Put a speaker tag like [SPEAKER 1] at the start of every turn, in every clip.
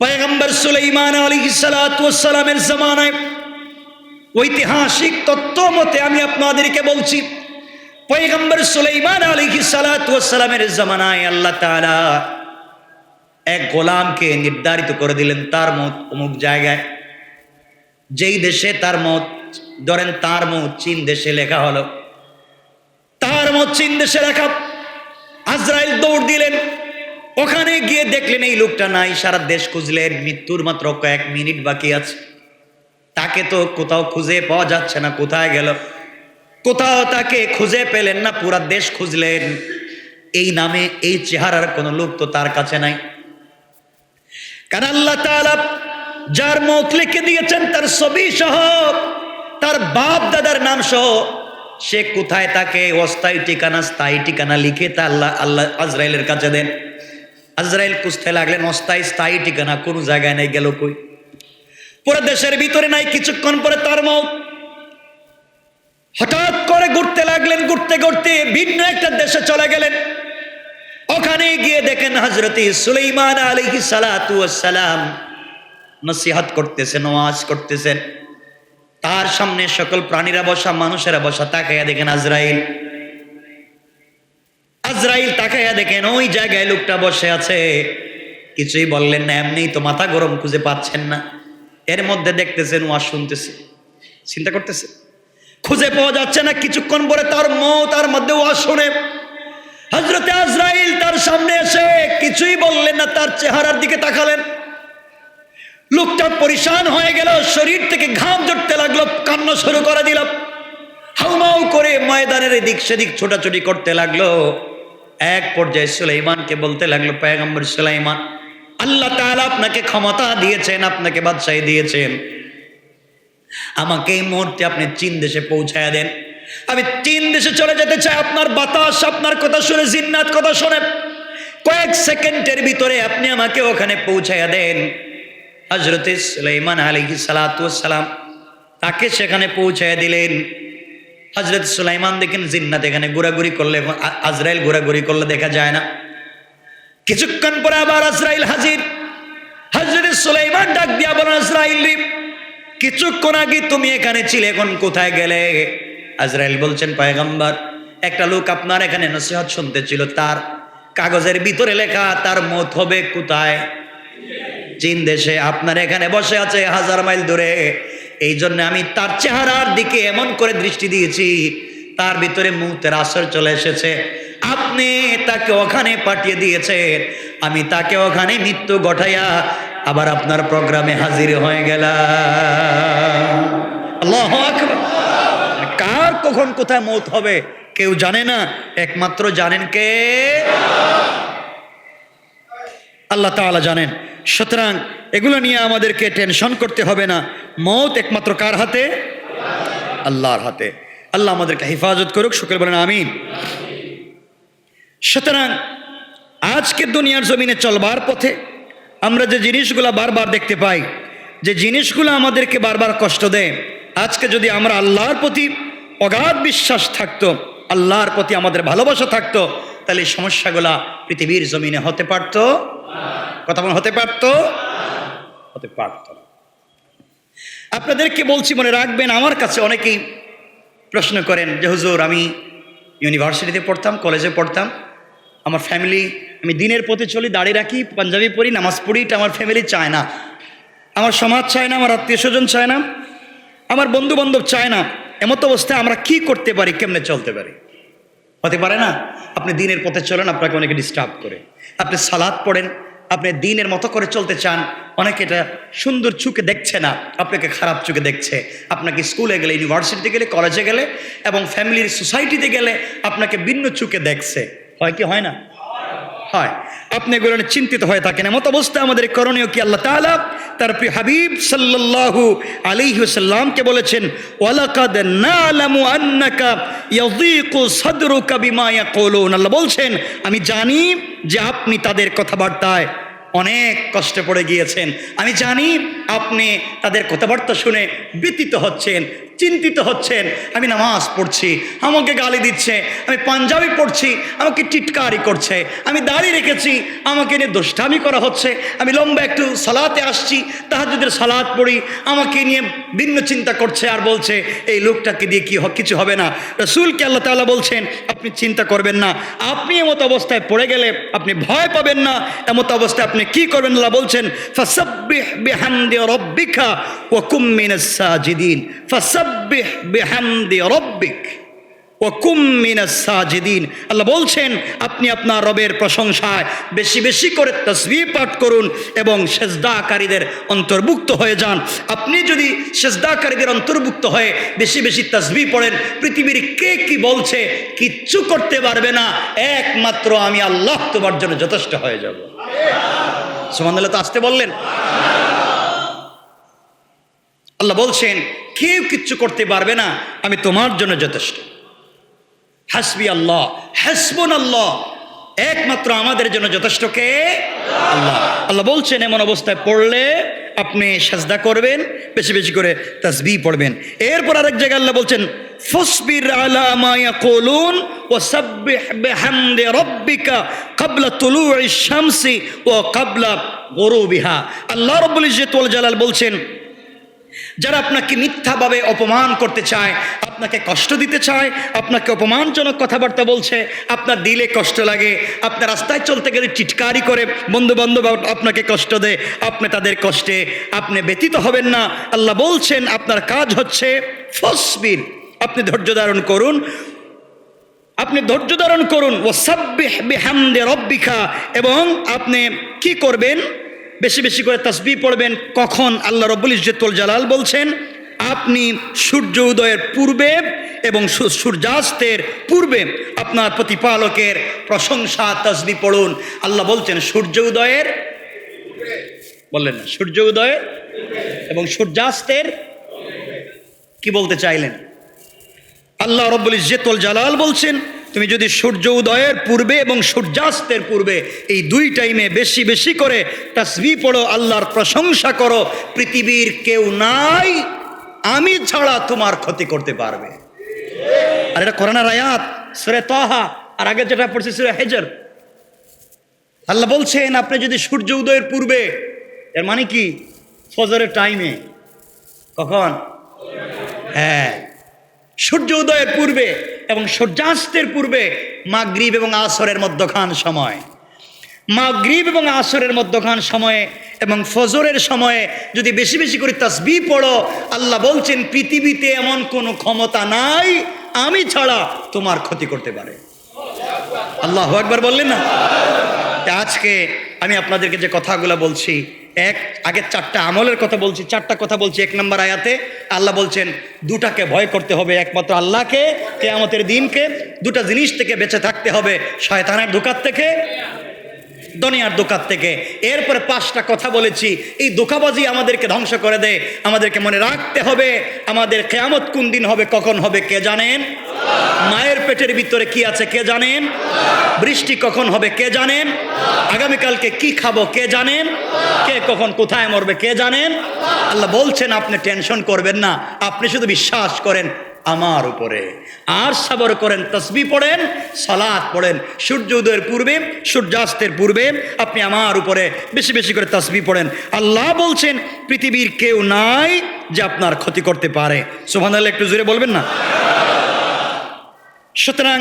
[SPEAKER 1] পয়গম্বর সুলাইমান আলাইহিস সালাতু ওয়াস সালামের জামানায় ঐতিহাসিক তত্ত্ব মতে আমি আপনাদেরকে বলছি, পয়গম্বর সুলাইমান আলাইহিস সালাতু ওয়াস সালামের জামানায় আল্লাহ তাআলা এক গোলামকে নির্ধারিত করে দিলেন তার মত অমুক জায়গায়, যেই দেশে তার মত, ধরেন তার মত চীন দেশে লেখা হলো, তার মত চীন দেশে লেখা। আজরাইল দৌড় দিলেন, ওখানে গিয়ে দেখলেন এই লোকটা নাই। সারা দেশ খুঁজলেন, মৃত্যুর মাত্র কয়েক মিনিট বাকি আছে, তাকে তো কোথাও খুঁজে পাওয়া যাচ্ছে না, কোথায় গেল? কোথাও তাকে খুঁজে পেলেন না, পুরা দেশ খুঁজলেন, এই নামে এই চেহারার কোনো লোক তো তার কাছে নাই। কারণ আল্লাহ তাআলা যার মত লিখে দিয়েছেন তার ছবি সহ, তার বাপ দাদার নাম সহ, সে কোথায় তাকে অস্থায়ী ঠিকানা স্থায়ী ঠিকানা লিখে তা আল্লাহ আজরাইলের কাছে দেন। আজরাইল খুঁজতে লাগলেন, অস্থায়ী স্থায়ী ঠিকানা কোনো জায়গায় নাই, গেল কই? পুরো দেশের ভিতরে নাই। কিছুক্ষণ পরে তার মত। হঠাৎ করে ঘুরতে লাগলেন, ঘুরতে ঘুরতে ভিন্ন একটা দেশে চলে গেলেন। ওখানে গিয়ে দেখেন হযরত সুলাইমান আলাইহিস সালাতু ওয়াস সালাম নসিহত করতেছেন, ওয়াজ করতেছেন। তার সামনে সকল প্রাণীরা বসা, মানুষেরা বসা। তাকাইয়া দেখেন আজরাইল, আজরাইল তাকাইয়া দেখেন ওই জায়গায় লোকটা বসে আছে। কিছুই বললেন না, এমনি তো মাথা গরম, খুঁজে পাচ্ছেন না। এর মধ্যে দেখতেছেন ওয়াজ শুনতেছে, চিন্তা করতেছে, খুঁজে পাওয়া যাচ্ছে না। কিছুক্ষণ পরে তার মত, তার মধ্যে ওয়াজ শুনে হযরতে আজরাইল তার সামনে এসে কিছুই বললেন না, তার চেহারার দিকে তাকালেন। লোকটা পরিশান হয়ে গেল, শরীর থেকে ঘাম ঝরতে লাগলো, কান্না শুরু করে দিল, হাউমাউ করে ময়দানের এদিক সেদিক ছোটাছুটি করতে লাগলো। এক পর্যায়ে সুলাইমানকে বলতে লাগলো, পয়গম্বর সুলাইমান, আল্লাহ তাআলা আপনাকে ক্ষমতা দিয়েছেন, আপনাকে বাদশাহী দিয়েছেন, আমাকে এই মুহূর্তে আপনি চীন দেশে পৌঁছায়া দেন। আমি চীন দেশে চলে যেতে চাই। আপনার বাতাস, আপনার কথা শুনে, জিন্নাত কথা শুনে, কয়েক সেকেন্ডের ভিতরে আপনি আমাকে ওখানে পৌঁছায়া দেন। হযরতে সুলাইমান আলাইহিস সালাতু ওয়াস সালাম তাকে সেখানে পৌঁছায়া দিলেন। হযরত সুলাইমান দেখেন জিন্নাত এখানে ঘোরাঘুরি করলে, আজরাইল ঘোরাঘুরি করলে দেখা যায় না। কিছুক্ষণ পরে আবার আজরাইল হাজির। হযরত সুলাইমান ডাক দিয়া বলেন, আজরাইল, কিছুক্ষণ আগে তুমি এখানে ছিলে, এখন কোথায় গেলে? আজরাইল বলছেন, পয়গম্বর, একটা লোক আপনার এখানে নসিহত শুনতে ছিল, তার কাগজের ভিতরে লেখা তার মত হবে কোথায়? চীন দেশে। আপনার এখানে বসে আছে 1000 মাইল দূরে। এই জন্য আমি তার চেহারার দিকে এমন করে দৃষ্টি দিয়েছি, তার ভিতরে মুহূর্তের আসর চলে এসেছে। আপনি তাকে ওখানে পাঠিয়ে দিয়েছেন, আমি তাকে ওখানে মৃত্যু ঘটাইয়া আবার আপনার প্রোগ্রামে হাজির হয়ে গেলাম। আল্লাহু আকবার। কার কখন কোথায় মৌত হবে কেউ জানে না, একমাত্র জানেন কে? আল্লাহ তাআলা জানেন। সুতরাং এগুলো নিয়ে আমাদেরকে টেনশন করতে হবে না। মৌত একমাত্র কার হাতে? আল্লাহর হাতে। আল্লাহ আমাদেরকে হেফাজত করুক, সকলে বলেন আমিন। সুতরাং আজকে দুনিয়ার জমিনে চলবার পথে আমরা যে জিনিসগুলো বারবার দেখতে পাই, যে জিনিসগুলো আমাদেরকে বারবার কষ্ট দেয়, আজকে যদি আমরা আল্লাহর প্রতি অগাধ বিশ্বাস থাকতো, আল্লাহর প্রতি আমাদের ভালোবাসা থাকতো, তাহলে এই সমস্যাগুলা পৃথিবীর জমিনে হতে পারতো? কথা বলেন, হতে পারতো? হতে পারতো না। আপনাদেরকে বলছি, মনে রাখবেন, আমার কাছে অনেকেই প্রশ্ন করেন যে হুজুর, আমি ইউনিভার্সিটিতে পড়তাম, কলেজে পড়তাম, আমার ফ্যামিলি, আমি দিনের পথে চলি, দাড়ি রাখি, পাঞ্জাবি পরি, নামাজ পড়ি, এটা আমার ফ্যামিলি চায় না, আমার সমাজ চায় না, আমার আত্মীয় স্বজন চায় না, আমার বন্ধু বান্ধব চায় না। এমত অবস্থায় আমরা কি করতে পারি, কেমনে চলতে পারি? হতে পারে না আপনি দিনের পথে চলেন, আপনাকে অনেকে ডিস্টার্ব করে। আপনি সালাত পড়েন, আপনি দিনের মতো করে চলতে চান, অনেকে এটা সুন্দর চোখে দেখছে না, আপনাকে খারাপ চোখে দেখছে। আপনাকে স্কুলে গেলে, ইউনিভার্সিটিতে গেলে, কলেজে গেলে এবং ফ্যামিলির সোসাইটিতে গেলে আপনাকে ভিন্ন চোখে দেখছে। হয় কি হয় না? হয়। আপনি এগুলো চিন্তিত হয়ে থাকেন। এমত অবস্থায় আমাদের করণীয় কি? আল্লাহ তাআলা তার প্রিয় হাবিব সাল্লাল্লাহু আলাইহি ওয়াসাল্লামকে বলেছেন, ওয়ালাকাদ না'লামু আন্নাকা ইয়াযীকু সাদরুকা বিমা ইয়াকুলুন। আল্লাহ বলছেন, আমি জানি যে আপনি তাদের কথাবার্তায় অনেক কষ্টে পড়ে গিয়েছেন, আমি জানি আপনি তাদের কথাবার্তা শুনে ব্যথিত হচ্ছেন। চিন্তিত হচ্ছেন, আমি নামাজ পড়ছি, আমাকে গালি দিচ্ছে, আমি পাঞ্জাবি পড়ছি, আমাকে টিটকারি করছে, আমি দাড়ি রেখেছি, আমাকে নিয়ে দুষ্টামি করা হচ্ছে, আমি লম্বা একটু সালাতে আসছি, তাহাজ্জুদের সালাত পড়ি, আমাকে নিয়ে ভিন্ন চিন্তা করছে আর বলছে এই লোকটাকে দিয়ে কিছু হবে না। রাসূলকে আল্লাহ তাআলা বলছেন আপনি চিন্তা করবেন না, আপনি এমত অবস্থায় পড়ে গেলে আপনি ভয় পাবেন না। এমত অবস্থায় আপনি কি করবেন? আল্লাহ বলছেন ফাসাব্বিহ বিহামদি রাব্বিকা ওয়া কুম মিনাস সাজিদিন। ফাসাব্বিহ বিহামদি রাব্বিক ওয়া কুম মিনাস সাজিদিন। আল্লাহ বলছেন আপনি আপনার রবের প্রশংসায় বেশি বেশি করে তাসবিহ পাঠ করুন এবং সেজদাকারীদের অন্তর্ভুক্ত হয়ে যান। আপনি যদি সেজদাকারীদের অন্তর্ভুক্ত হয়ে বেশি বেশি তাসবিহ পড়েন, পৃথিবীর কে কি বলছে কিচ্ছু করতে পারবে না, একমাত্র আমি আল্লাহ তোমার জন্য যথেষ্ট হয়ে যাব। সুবহানাল্লাহ। তো আসতে বললেন। আল্লাহ বলছেন কেউ কিচ্ছু করতে পারবে না, আমি তোমার জন্য যথেষ্ট। হাসবি আল্লাহ, হাসবুন আল্লাহ, একমাত্র আমাদের জন্য যথেষ্ট কে? আল্লাহ। আল্লাহ বলছেন এমন অবস্থায় পড়লে আপনি সাজদা করবেন, বেশি বেশি করে তাসবিহ পড়বেন। এরপর আরেক জায়গায় আল্লাহ বলছেন ফাসবির আলা মা ইয়াকুলুন ওয়া সাব্বিহ বিহামদি রাব্বিকা ক্বাবলা তুলুইশ শামসি ওয়া ক্বাবলা গুরুবিহা। আল্লাহ রাব্বুল ইজ্জত ওয়াল জালাল বলছেন যারা আপনাকে মিথ্যাভাবে অপমান করতে চায়, আপনাকে কষ্ট দিতে চায়, আপনাকে অপমানজনক কথাবার্তা বলছে, আপনার দিলে কষ্ট লাগে, আপনার রাস্তায় চলতে গেলে টিটকারি করে, বন্ধু বান্ধব আপনাকে কষ্ট দেয়, আপনি তাদের কষ্টে আপনি ব্যতীত হবেন না। আল্লাহ বলছেন আপনার কাজ হচ্ছে ফাসবির, আপনি ধৈর্য ধারণ করুন, আপনি ধৈর্য ধারণ করুন। ওয়াসাব্বিহ বিহামদি রাব্বিকা, এবং আপনি কি করবেন? বেশি বেশি করে তাসবিহ পড়বেন। কখন? আল্লাহ রাব্বুল ইজ্জত ওয়াল জালাল বলছেন আপনি সূর্য উদয়ের পূর্বে এবং সূর্যাস্তের পূর্বে আপনার প্রতিপালকের প্রশংসা তাসবিহ পড়ুন। আল্লাহ বলছেন সূর্য উদয়ের, বললেন না, সূর্য উদয়ের এবং সূর্যাস্তের। কি বলতে চাইলেন? আল্লাহ রাব্বুল ইজ্জত ওয়াল জালাল বলছেন তুমি যদি সূর্য উদয়ের পূর্বে এবং সূর্যাস্তের পূর্বে এই দুই টাইমে বেশি বেশি করে তাসবিহ পড়ো, আল্লাহর প্রশংসা করো, পৃথিবীর কেউ নাই আমি ছাড়া তোমার ক্ষতি করতে পারবে। আর এটা কোরআনের আয়াত, সূরা তাহা, আর আগে যেটা পড়ছি সূরা হিজর। আল্লাহ বলছেন আপনি যদি সূর্য উদয়ের পূর্বে, এর মানে কি? ফজরের টাইমে। কখন? হ্যাঁ, সূর্য উদয়ের পূর্বে এবং সূর্যাস্তের পূর্বে, মাগরিব এবং আসরের মধ্যখান সময়, মাগরিব এবং আসরের মধ্যখান সময়ে এবং ফজরের সময়ে যদি বেশি বেশি করে তাসবিহ পড়ো, আল্লাহ বলছেন পৃথিবীতে এমন কোনো ক্ষমতা নাই আমি ছাড়া তোমার ক্ষতি করতে পারে। আল্লাহু আকবার বললেন না? আজকে আমি আপনাদেরকে যে কথাগুলো বলছি, আগে 4টা আমলের কথা বলছি, 4টা কথা বলছি। 1 নম্বর আয়াতে আল্লাহ বলছেন দুটাকে ভয় করতে হবে, একমাত্র আল্লাহকে, কিয়ামতের দিনকে। 2টা জিনিস থেকে বেঁচে থাকতে হবে, শয়তানের ধোঁকা থেকে, দুনিয়ার ধোঁকা থেকে। এরপরে 5টা কথা বলেছি, এই ধোঁকাবাজি আমাদেরকে ধ্বংস করে দেয়। আমাদেরকে মনে রাখতে হবে আমাদের কিয়ামত কোন দিন হবে, কখন হবে কে জানেন? মায়ের পেটের ভিতরে কি আছে কে জানেন? বৃষ্টি কখন হবে কে জানেন? আগামীকালকে কি খাবো কে জানেন? কে কখন কোথায় মরবে কে জানেন? আল্লাহ বলছেন আপনি টেনশন করবেন না, আপনি শুধু বিশ্বাস করেন আমার উপরে, আর সবর করেন, তাসবিহ পড়েন, সালাত পড়েন। সূর্য উদয়ের পূর্বে সূর্যাস্তের পূর্বে আপনি আমার উপরে বেশি বেশি করে তাসবিহ পড়েন। আল্লাহ বলছেন পৃথিবীর কেউ নাই যে আপনার ক্ষতি করতে পারে। সুবহানাল্লাহ, একটু জোরে বলবেন না? সুতরাং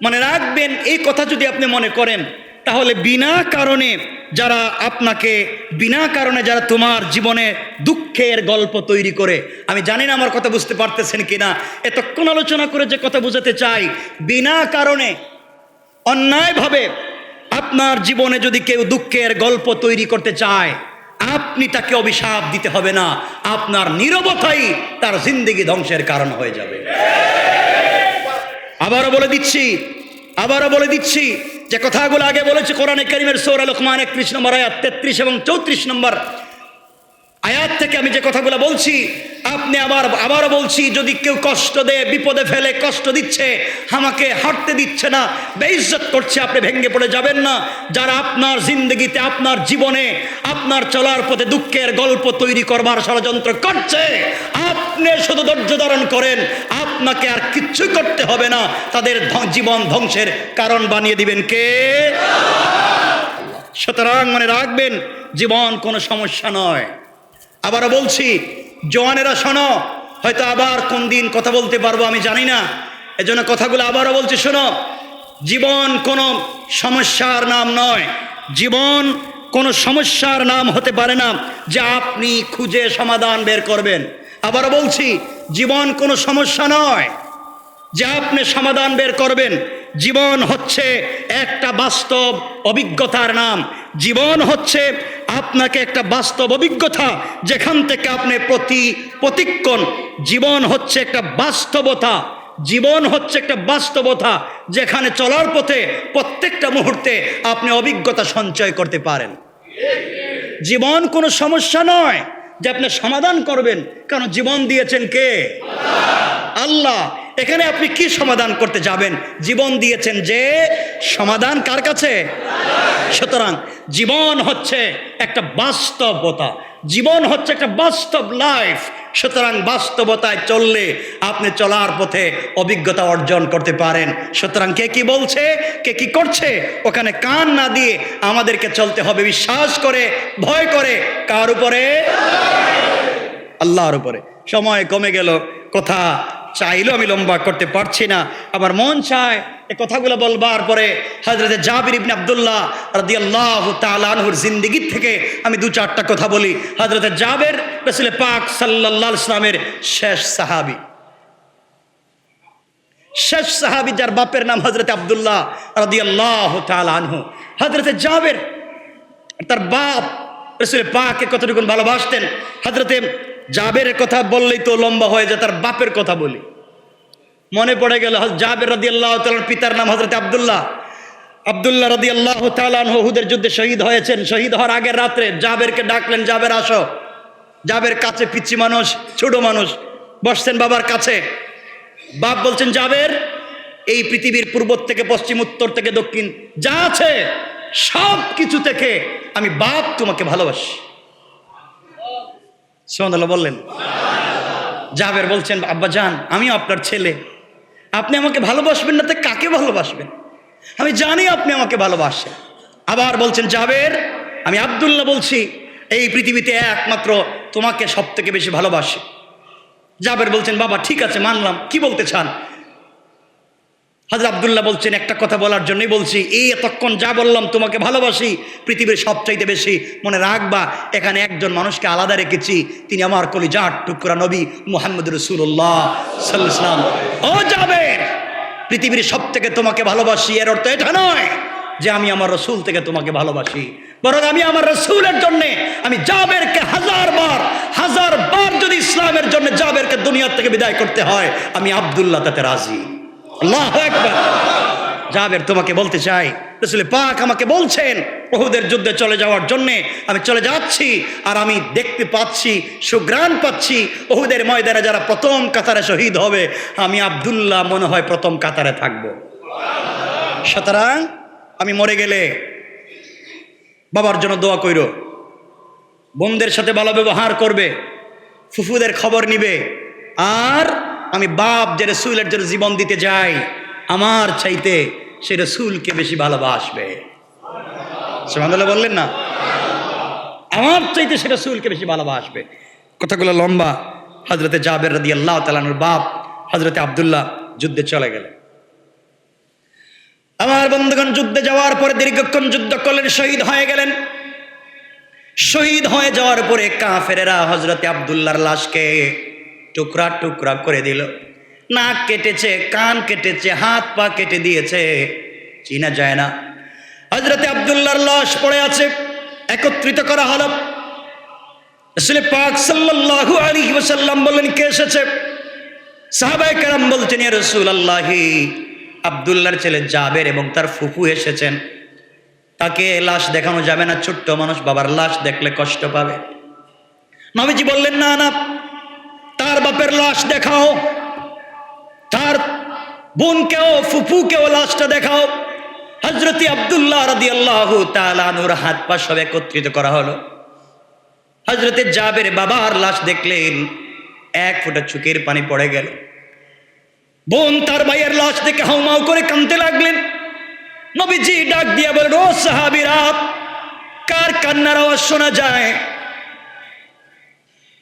[SPEAKER 1] মনে রাখবেন, এই কথা যদি আপনি মনে করেন, তাহলে বিনা কারণে যারা আপনাকে, বিনা কারণে যারা তোমার জীবনে দুঃখের গল্প তৈরি করে, আমি জানি না আমার কথা বুঝতে পারতেছেন কিনা, এতক্ষণ আলোচনা করে যে কথা বোঝাতে চাই, বিনা কারণে অন্যায়ভাবে আপনার জীবনে যদি কেউ দুঃখের গল্প তৈরি করতে চায়, আপনি তাকে অভিশাপ দিতে হবে না, আপনার নীরবতাই তার জিন্দেগি ধ্বংসের কারণ হয়ে যাবে। আবারও বলে দিচ্ছি যে কথাগুলো আগে বলেছে কোরআনে কারীমের সূরা লুকমান 31 নম্বর আয়াত 33 এবং 34 নম্বর আয়াত থেকে আমি যে কথাগুলো বলছি, আপনি আবারও বলছি, যদি কেউ কষ্ট দেয়, বিপদে ফেলে, কষ্ট দিচ্ছে, আমাকে হাঁটতে দিচ্ছে না, বেইজ্জত করছে, আপনি ভেঙে পড়ে যাবেন না। যারা আপনার জিন্দগিতে, আপনার জীবনে, আপনার চলার পথে দুঃখের গল্প তৈরি করবার ষড়যন্ত্র করছে, আপনি শুধু ধৈর্য ধারণ করেন, আপনাকে আর কিচ্ছু করতে হবে না। তাদের জীবন ধ্বংসের কারণ বানিয়ে দিবেন কে? সুতরাং মনে রাখবেন, জীবন কোনো সমস্যা নয়। আবারও বলছি, জওয়ানেরা শোনো, হয়তো আবার কোন দিন কথা বলতে পারবো আমি জানি না, এজন্য কথাগুলো আবারও বলছি, শোনো। জীবন কোনো সমস্যার নাম নয়। জীবন কোনো সমস্যার নাম হতে পারে না যে আপনি খুঁজে সমাধান বের করবেন। আবারও বলছি, জীবন কোনো সমস্যা নয় যে আপনি সমাধান বের করবেন। জীবন হচ্ছে একটা বাস্তব অভিজ্ঞতার নাম। জীবন হচ্ছে আপনাকে একটা বাস্তব অভিজ্ঞতা, যেখান থেকে আপনি প্রতিক্ষণ, জীবন হচ্ছে একটা বাস্তবতা। জীবন হচ্ছে একটা বাস্তবতা, যেখানে চলার পথে প্রত্যেকটা মুহূর্তে আপনি অভিজ্ঞতা সঞ্চয় করতে পারেন। জীবন কোনো সমস্যা নয় যে আপনি সমাধান করবেন, কারণ জীবন দিয়েছেন কে? আল্লাহ। এখানে আপনি কি সমাধান করতে যাবেন? জীবন দিয়েছেন যে, সমাধান কার কাছে? সুতরাং জীবন হচ্ছে একটা বাস্তবতা, জীবন হচ্ছে একটা বাস্তব লাইফ। সুতরাং বাস্তবতায় চললে আপনি চলার পথে অভিজ্ঞতা অর্জন করতে পারেন। সুতরাং কে কি বলছে, কে কি করছে, ওখানে কান না দিয়ে আমাদেরকে চলতে হবে বিশ্বাস করে, ভয় করে। কার উপরে? আল্লাহর উপরে। সময় কমে গেল, কথা চাইলেও আমি লম্বা করতে পারছি না। আমার মন চায় এই কথাগুলো বলবার পরে হযরতে জাবির ইবনে আব্দুল্লাহ রাদিয়াল্লাহু তাআলা আনহুর জিন্দেগি থেকে আমি দু চারটা কথা বলি। হযরতে জাবের রাসূল পাক সাল্লাল্লাহু আলাইহি ওয়াসাল্লামের শেষ সাহাবী, যার বাপের নাম হযরতে আব্দুল্লাহ রাদিয়াল্লাহু তাআলা আনহু। হযরতে জাবের, তার বাপ রাসূল পাককে কতটুকু ভালোবাসতেন। হযরতে জাবেরের কথা বললেই তো লম্বা হয়ে যায়, তার বাপের কথা বলি। মনে পড়ে গেল জাবের রাদিয়াল্লাহু তাআলার পিতার নাম হযরতে আব্দুল্লাহ রাদিয়াল্লাহু তাআলা আনহু উহুদের যুদ্ধে শহীদ হয়েছেন। শহীদ হওয়ার আগের রাত্রে জাবেরকে ডাকলেন, জাবের আসো। জাবের কাছে পিচ্চি মানুষ, ছোট মানুষ, বসছেন বাবার কাছে। বাপ বলছেন, জাবের, এই পৃথিবীর পূর্ব থেকে পশ্চিম, উত্তর থেকে দক্ষিণ যা আছে সব কিছু থেকে আমি বাপ তোমাকে ভালোবাসি। সুবহানাল্লাহ বললেন। জাবের বলছেন, আব্বা জান, আমিও আপনার ছেলে, আপনি আমাকে ভালোবাসবেন না তো কাকে ভালোবাসবেন? আমি জানি আপনি আমাকে ভালোবাসেন। আবার বলছেন, জাবের, আমি আব্দুল্লাহ বলছি, এই পৃথিবীতে একমাত্র তোমাকে সব থেকে বেশি ভালোবাসি। জাবের বলছেন, বাবা ঠিক আছে, মানলাম, কি বলতে চান? হযরত আব্দুল্লাহ বলছেন, একটা কথা বলার জন্যই বলছি, এই এতক্ষণ যা বললাম তোমাকে ভালোবাসি পৃথিবীর সবচাইতে বেশি, মনে রাখবা এখানে একজন মানুষকে আলাদা রেখেছি, তিনি আমার কলিজার টুকরা নবী মুহাম্মদ রাসূলুল্লাহ সাল্লাল্লাহু আলাইহি ওয়াসাল্লাম। ও জাবের, পৃথিবীর সব থেকে তোমাকে ভালোবাসি এর অর্থ এটা নয় যে আমি আমার রসুল থেকে তোমাকে ভালোবাসি, বরং আমি আমার রসুলের জন্য আমি জাবেরকে হাজার বার যদি ইসলামের জন্য জাবেরকে দুনিয়া থেকে বিদায় করতে হয়, আমি আব্দুল্লাহ তাতে রাজি। আল্লাহু আকবার। জাবের, তোমাকে বলতে চাই, রাসূল পাক আমাকে বলছেন উহুদের যুদ্ধে চলে যাওয়ার জন্য, আমি চলে যাচ্ছি, আর আমি দেখতে পাচ্ছি, সুঘ্রাণ পাচ্ছি, উহুদের ময়দানে যারা প্রথম কাতারে শহীদ হবে, আমি আব্দুল্লাহ মনে হয় প্রথম কাতারে থাকবো। সুতরাং আমি মরে গেলে বাবার জন্য দোয়া কইরো, বোনদের সাথে ভালো ব্যবহার করবে, ফুফুদের খবর নিবে, আর আমি বাপ যে রাসূলের জন্য জীবন দিতে যাই, আমার চাইতে সে রাসূলকে বেশি ভালোবাসবে। সুবহানাল্লাহ বললেন না? আমার চাইতে সে রাসূলকে বেশি ভালোবাসবে। কথাগুলো লম্বা। হযরতে জাবের রাদিয়াল্লাহু তাআলা আনহুর বাপ হযরতে আব্দুল্লাহ যুদ্ধে চলে গেলেন। আমার বন্ধুগণ, যুদ্ধে যাওয়ার পরে দীর্ঘক্ষণ যুদ্ধ করলেন, শহীদ হয়ে গেলেন। শহীদ হয়ে যাওয়ার পরে কাফেরেরা হযরতে আব্দুল্লাহর লাশকে টুকরা টুকরা করে দিল। নাক কেটেছে, কান কেটেছে, হাত পা কেটে দিয়েছে, চিনা যায় না। হযরতে আব্দুল্লাহর লাশ পড়ে আছে, একত্রিত করা হলো। রাসূল পাক সাল্লাল্লাহু আলাইহি ওয়াসাল্লাম বললেন, কে এসেছে? সাহাবায়ে কেরাম বলছেন, ইয়া রাসূলুল্লাহ, আব্দুল্লাহর ছেলে জাবের এবং তার ফুফু এসেছেন। তাকে লাশ দেখানো যাবে না, ছোট্ট মানুষ, বাবার লাশ দেখলে কষ্ট পাবে। নবীজি বললেন, না না, তার বাপের লাশ দেখাও, তার বোনকেও ফুফুকেও লাশটা দেখাও। হযরতে আব্দুল্লাহ রাদিয়াল্লাহু তাআলা আনহুর হাত পা সব একত্রিত করা হলো। হযরতে জাবের বাবার লাশ দেখলেন, এক ফোঁটা চোখের পানি পড়ে গেল। বোন তার ভাইয়ের লাশ দেখে হাউমাউ করে কাঁদতে লাগলেন। নবীজি ডাক দিয়া বলেন, ও সাহাবীরা, কার কান্নার আওয়াজ শোনা যায়?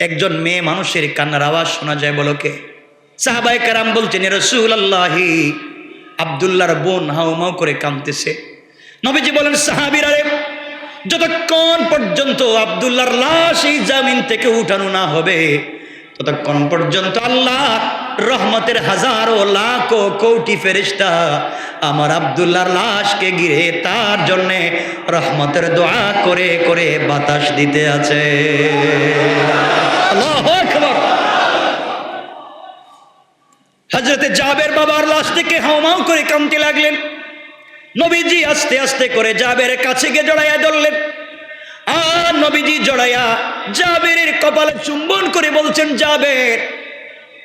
[SPEAKER 1] একজন মেয়ে মানুষের কান্নার আওয়াজ শোনা যায়, বলো কে? সাহাবায়ে কেরাম বলছেন, ইয়া রাসূলুল্লাহ, আব্দুল্লাহর বোন হাউমাউ করে কাঁদতেছে। নবীজি বলেন, সাহাবীরা রে, যতক্ষণ পর্যন্ত আব্দুল্লাহর লাশ এই জামিন থেকে উঠানো না হবে, ততক্ষণ পর্যন্ত আল্লাহ রহমতের হাজারো লাখো কোটি ফেরেশতা আমার আব্দুল্লাহর লাশকে ঘিরে তার জন্যে রহমতের দোয়া করে করে বাতাস দিতে আছে। আল্লাহু আকবার। হযরতে জাবের বাবার লাশ থেকে হাউমাউ করে কাঁদতে লাগলেন। নবীজি আস্তে আস্তে করে জাবেরের কাছে গিয়ে জড়াইয়া ধরলেন। আর নবীজি জড়াইয়া জাবেরের কপালে চুম্বন করে বলছেন, জাবের,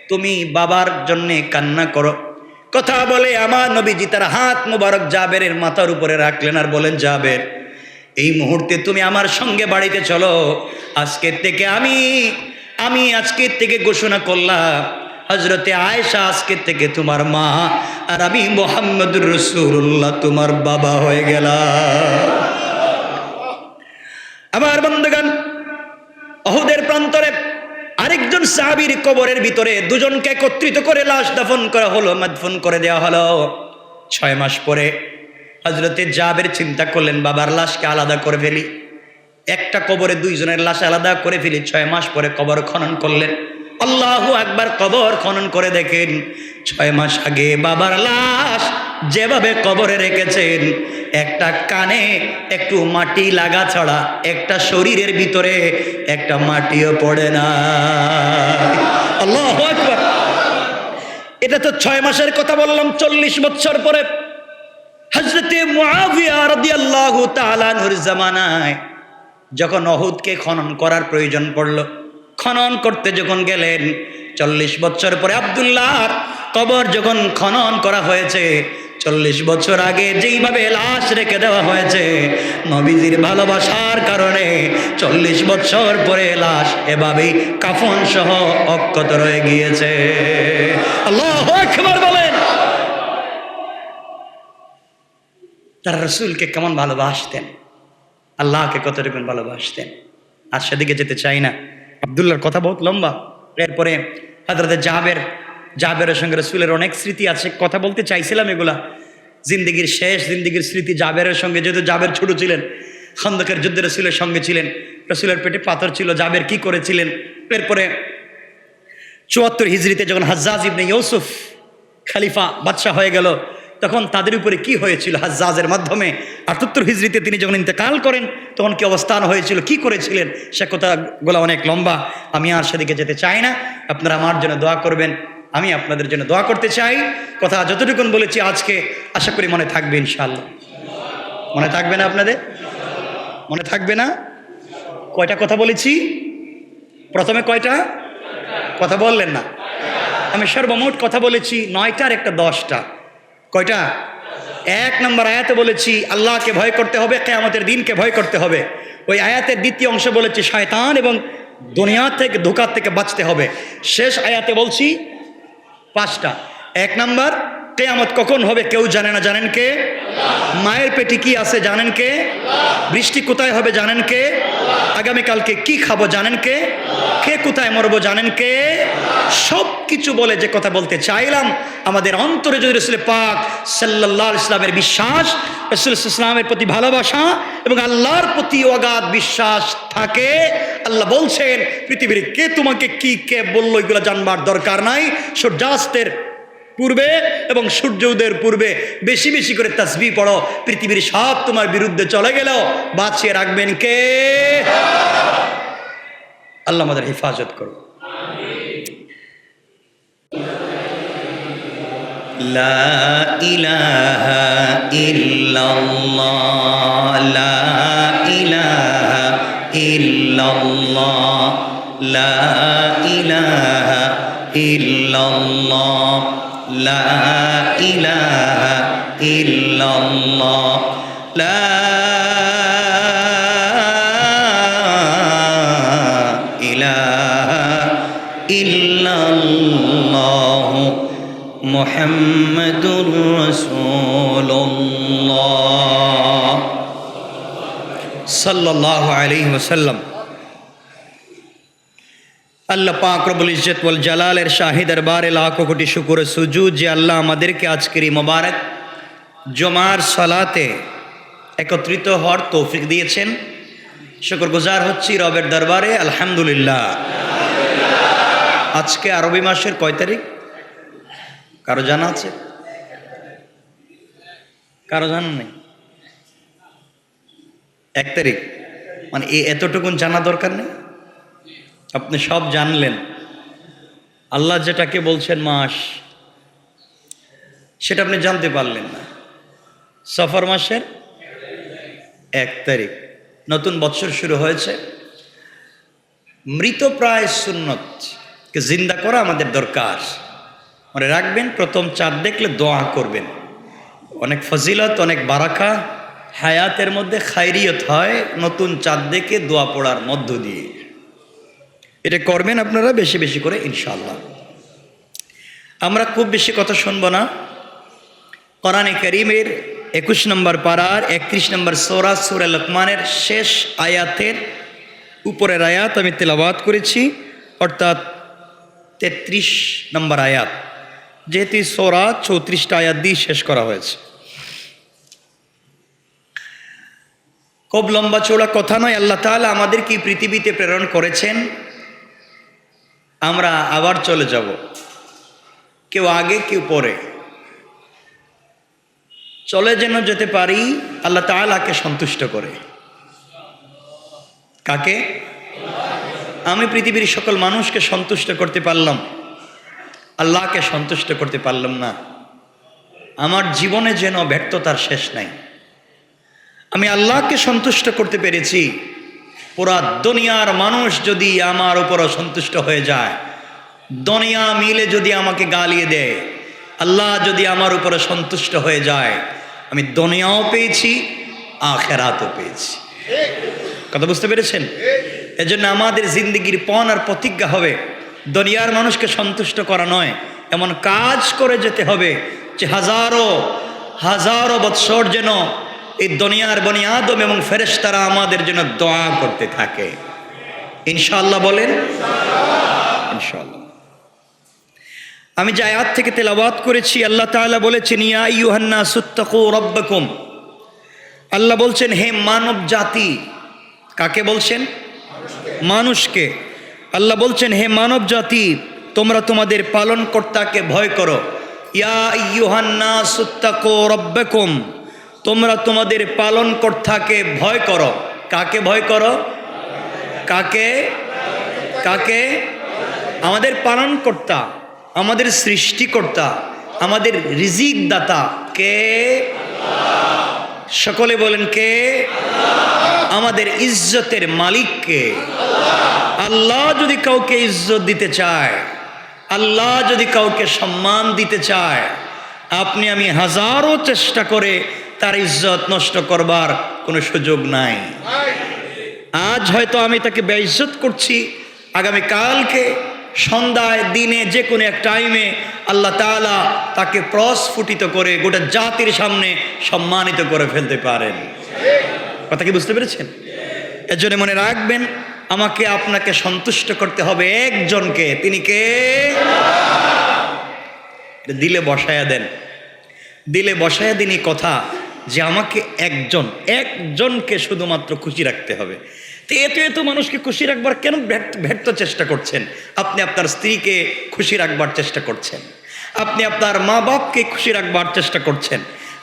[SPEAKER 1] তুমি বাবার জন্য কান্না করো। কথা বলে আমার নবীজি তার হাত মুবারক জাবেরের মাথার উপরে রাখলেন আর বলেন, জাবের, এই মুহূর্তে তুমি আমার সঙ্গে বাড়িতে চলো। আজকের থেকে আমি আজকের থেকে ঘোষণা করলাম, হযরতে আয়েশা আজকের থেকে তোমার মা, আর আমি মুহাম্মদুর রাসূলুল্লাহ তোমার বাবা হয়ে গেলাম। আমার বন্ধুগণ, উহুদের প্রান্তরে আরেকজন সাহাবীর কবরের ভিতরে দুজনকে একত্রিত করে লাশ দাফন করা হলো, মাদফন করে দেওয়া হলো। 6 মাস পরে হযরতে জাবের চিন্তা করলেন, বাবার লাশকে আলাদা করে ফেলি, একটা কবরে দুইজনের লাশ আলাদা করে ফেলি। 6 মাস পরে কবর খনন করলেন। আল্লাহু আকবার। কবর খনন করে দেখেন 6 মাস আগে বাবার লাশ যেভাবে কবরে রেখেছেন, একটা কানে একটু মাটি লাগা ছাড়া একটা শরীরের ভিতরে একটা মাটিও পড়ে না। আল্লাহু আকবার। এটা তো 6 মাসের কথা বললাম। 40 বছর পরে হযরতে মুআবিয়া রাদিয়াল্লাহু তাআলা আনহুর জামানায় যখন উহুদকে খনন করার প্রয়োজন পড়ল, খনন করতে যখন গেলেন, 40 বছর পরে আব্দুল্লাহর কবর যখন খনন করা হয়েছে, 40 বছর আগে যেইভাবে লাশ রেখে দেওয়া হয়েছে, নবীজির ভালোবাসার কারণে 40 বছর পরে লাশ এভাবেই কাফন সহ অক্ষত রয়ে গিয়েছে। আল্লাহু আকবার বলেন। তারা রাসূলকে কেমন ভালোবাসতেন, আল্লাহকে কতটুকু ভালোবাসতেন, আর সেদিকে যেতে চাই না। আব্দুল্লাহর কথা বহুত লম্বা। এরপরে হযরতে জাবেরের সঙ্গে রাসূলের অনেক স্মৃতি আছে, কথা বলতে চাইছিলাম এগুলা। জিন্দেগির শেষ জিন্দেগির স্মৃতি জাবেরের সঙ্গে, যেহেতু জাবের ছোট ছিলেন, খন্দকের যুদ্ধে রাসূলের সঙ্গে ছিলেন, রাসূলের পেটে পাথর ছিল, জাবের কি করেছিলেন। এরপরে 74 হিজরিতে যখন হাজ্জাজ ইবনে ইউসুফ খলিফা বাদশাহ হয়ে গেল, তখন তাদের উপরে কি হয়েছিল হাজ্জাজের মাধ্যমে। 78 হিজরিতে তিনি যখন ইন্তেকাল করেন, তখন কি অবস্থান হয়েছিল, কি করেছিলেন, সে কথাগুলো অনেক লম্বা, আমি আর সেদিকে যেতে চাই না। আপনারা আমার জন্য দোয়া করবেন, আমি আপনাদের জন্য দোয়া করতে চাই। কথা যতটুকু বলেছি আজকে আশা করি মনে থাকবে ইনশাআল্লাহ। মনে থাকবে না আপনাদের? মনে থাকবে না? কয়টা কথা বলেছি প্রথমে? কয়টা কথা বললেন না? আমি সর্বমোট কথা বলেছি 9টার একটা 10টা। কয়টা? 1 নম্বর আয়াতে বলেছি আল্লাহকে ভয় করতে হবে, কিয়ামতের দিনকে ভয় করতে হবে। ওই আয়াতের দ্বিতীয় অংশে বলেছি শয়তান এবং দুনিয়া থেকে, ধোঁকা থেকে বাঁচতে হবে। শেষ আয়াতে বলছি 5টা। 1 নম্বর, কিয়ামত কখন হবে কেউ জানে না, জানেন কে? মায়ের পেটে কি আছে জানেন কে? বৃষ্টি কোথায় হবে জানেন কে? আগামীকালকে কি খাবো জানেন কে? কে কোথায় মরবো জানেন কে? সব কিছু বলে যে কথা বলতে চাইলাম, আমাদের অন্তরে যদি রাসূল পাক সাল্লাল্লাহু আলাইহি ওয়াসাল্লামের বিশ্বাস, রাসূল ইসলামের প্রতি ভালোবাসা এবং আল্লাহর প্রতি অগাধ বিশ্বাস থাকে, আল্লাহ বলছেন পৃথিবীর কে তোমাকে কি কে বললো এগুলো জানবার দরকার নাই। সূর্যাস্তের পূর্বে এবং সূর্য উদয়ের পূর্বে বেশি বেশি করে তাসবিহ পড়ো, পৃথিবীর সব তোমার বিরুদ্ধে চলে গেলেও বাঁচিয়ে রাখবেন কে? আল্লাহ আমাদের হেফাজত করো। লা ইলাহা ইল্লাল্লাহ, লা ইলাহা ইল্লাল্লাহ, লা ইলাহা ইল্লাল্লাহ লা ইলাহা ইল্লাল্লাহ লা ইলাহা ইল্লাল্লাহ মুহাম্মাদুর রাসূলুল্লাহ সাল্লাল্লাহু আলাইহি ওয়াসাল্লাম। আল্লাহ পাক রব্বুল ইজ্জত ওয়াল জালালের শাহী দরবারে লাখো কোটি শুকর সুজুদ যে আল্লাহ আমাদেরকে আজকের এই মোবারক জুমার সালাতে একত্রিত হওয়ার তৌফিক দিয়েছেন। শুকরগুজার হচ্ছি রবের দরবারে আলহামদুলিল্লাহ। আজকে আরবি মাসের কয় তারিখ কারো জানা আছে? কারো জানা নেই? 1 তারিখ, মানে এতটুকুন জানা দরকার নেই? আপনি সব জানলেন। আল্লাহ যেটাকে বলছেন মাস, সেটা আপনি জানতে পারলেন না। সফর মাসের 1 তারিখ, নতুন বৎসর শুরু হয়েছে। মৃতপ্রায় সুন্নতকে জিন্দা করা আমাদের দরকার। মনে রাখবেন, প্রথম চাঁদ দেখলে দোয়া করবেন। অনেক ফজিলত, অনেক বারাকা হায়াতের মধ্যে খায়রিয়ত হয় নতুন চাঁদ দেখে দোয়া পড়ার মধ্য দিয়ে। এটা করবেন আপনারা বেশি বেশি করে ইনশাআল্লাহ। আমরা খুব বেশি কথা শুনবো না। কোরআনে কারীমের 21 নম্বর পারার 31 নম্বর সূরা সূরা লুকমানের শেষ আয়াতের উপরের আয়াত আমি তেলাওয়াত করেছি, অর্থাৎ 33 নম্বর আয়াত। যেহেতু সূরা 34টা আয়াত দিয়ে শেষ করা হয়েছে, খুব লম্বা চওড়া কথা নয়। আল্লাহ তাআলা আমাদেরকে পৃথিবীতে প্রেরণ করেছেন, আমরা আবার চলে যাব, কেউ আগে কেউ পরে। চলে যেন যেতে পারি আল্লাহ তাআলাকে সন্তুষ্ট করে। কাকে? আমি পৃথিবীর সকল মানুষকে সন্তুষ্ট করতে পারলাম, আল্লাহকে সন্তুষ্ট করতে পারলাম না। আমার জীবনে যেন ব্যর্থতার শেষ নাই। আমি আল্লাহকে সন্তুষ্ট করতে পেরেছি, পুরা দুনিয়ার মানুষ যদি আমার উপর অসন্তুষ্ট হয়ে যায়, দুনিয়া মিলে যদি আমাকে গালিয়ে দেয়, আল্লাহ যদি আমার উপরে সন্তুষ্ট হয়ে যায়, আমি দুনিয়াও পেয়েছি, আখিরাতও পেয়েছি। কথা বুঝতে পেরেছেন? এজন্য আমাদের জিন্দেগির পণ আর প্রতিজ্ঞা হবে দুনিয়ার মানুষকে সন্তুষ্ট করা নয়, এমন কাজ করে যেতে হবে যে হাজারো হাজারো বৎসর যেন এই দুনিয়ার বনি আদম এবং ফেরেশতারা আমাদের জন্য দোয়া করতে থাকে। ইনশাআল্লাহ বলেন ইনশাআল্লাহ। আমি যে আয়াত থেকে তেলাওয়াত করেছি, আল্লাহ তাআলা বলেছেন, ইয়া আইয়ুহান নাসুত্তাকু রাব্বাকুম। আল্লাহ বলছেন, হে মানব জাতি। কাকে বলছেন? মানুষকে। আল্লাহ বলছেন, হে মানব জাতি, তোমরা তোমাদের পালনকর্তাকে ভয় করো। ইয়া আইয়ুহান নাসুত্তাকু রাব্বাকুম, তোমরা তোমাদের পালনকর্তাকে ভয় করো। কাকে ভয় করো? কাকে? কাকে? আমাদের পালনকর্তা, আমাদের সৃষ্টিকর্তা, আমাদের রিজিক দাতা কে? সকলে বলেন কে? আমাদের ইজ্জতের মালিক কে? আল্লাহ যদি কাউকে ইজ্জত দিতে চায়, আল্লাহ যদি কাউকে সম্মান দিতে চায়, আপনি আমি হাজারো চেষ্টা করে তার ইজ্জত নষ্ট করবার কোনো সুযোগ নাই। আজ হয়তো আমি তাকে বেইজ্জত করছি, আগামী কালকে সন্ধ্যায় দিনে যে কোনো এক টাইমে আল্লাহ তাআলা তাকে প্রস্ফুটিত করে গোটা জাতির সামনে সম্মানিত করে ফেলতে পারেন। কথা কি বুঝতে পেরেছেন? এর জন্য মনে রাখবেন, আমাকে আপনাকে সন্তুষ্ট করতে হবে একজনকে। তিনি কে? দিলে বসায়া দেন, দিলে বসায়া দিন এই কথা যে আমাকে একজনকে শুধুমাত্র খুশি রাখতে হবে। তো এত মানুষকে খুশি রাখবার কেন ব্যর্থ চেষ্টা করছেন? আপনি আপনার স্ত্রীকে খুশি রাখবার চেষ্টা করছেন, আপনি আপনার মা বাপকে খুশি রাখবার চেষ্টা করছেন,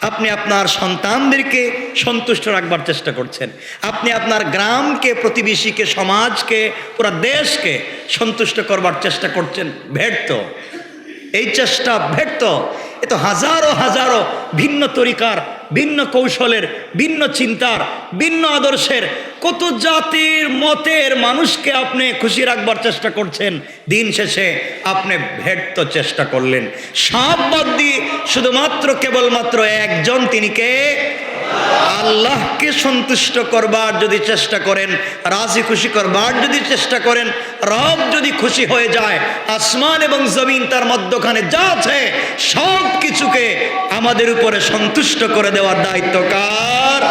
[SPEAKER 1] আপনি আপনার সন্তানদেরকে সন্তুষ্ট রাখবার চেষ্টা করছেন, আপনি আপনার গ্রামকে, প্রতিবেশীকে, সমাজকে, পুরো দেশকে সন্তুষ্ট করবার চেষ্টা করছেন। ব্যর্থ, এই চেষ্টা ব্যর্থ। এ তো হাজারো হাজারো ভিন্ন তরিকার, ভিন্ন কৌশলের, ভিন্ন চিন্তার, ভিন্ন আদর্শের কত জাতির মতের মানুষকে আপনি খুশি রাখবার চেষ্টা করছেন, দিন শেষে আপনি ব্যর্থ চেষ্টা করলেন। সব বাদ দিয়ে শুধুমাত্র কেবলমাত্র একজন, তিনি কে? আল্লাহকে সন্তুষ্ট করবার যদি চেষ্টা করেন, রাজি খুশি করবার যদি চেষ্টা করেন, রব যদি খুশি হয়ে যায়, আসমান এবং জমিন তার মধ্যখানে যা আছে সব কিছুকে আমাদের উপরে সন্তুষ্ট করে দেওয়ার দায়িত্ব কার?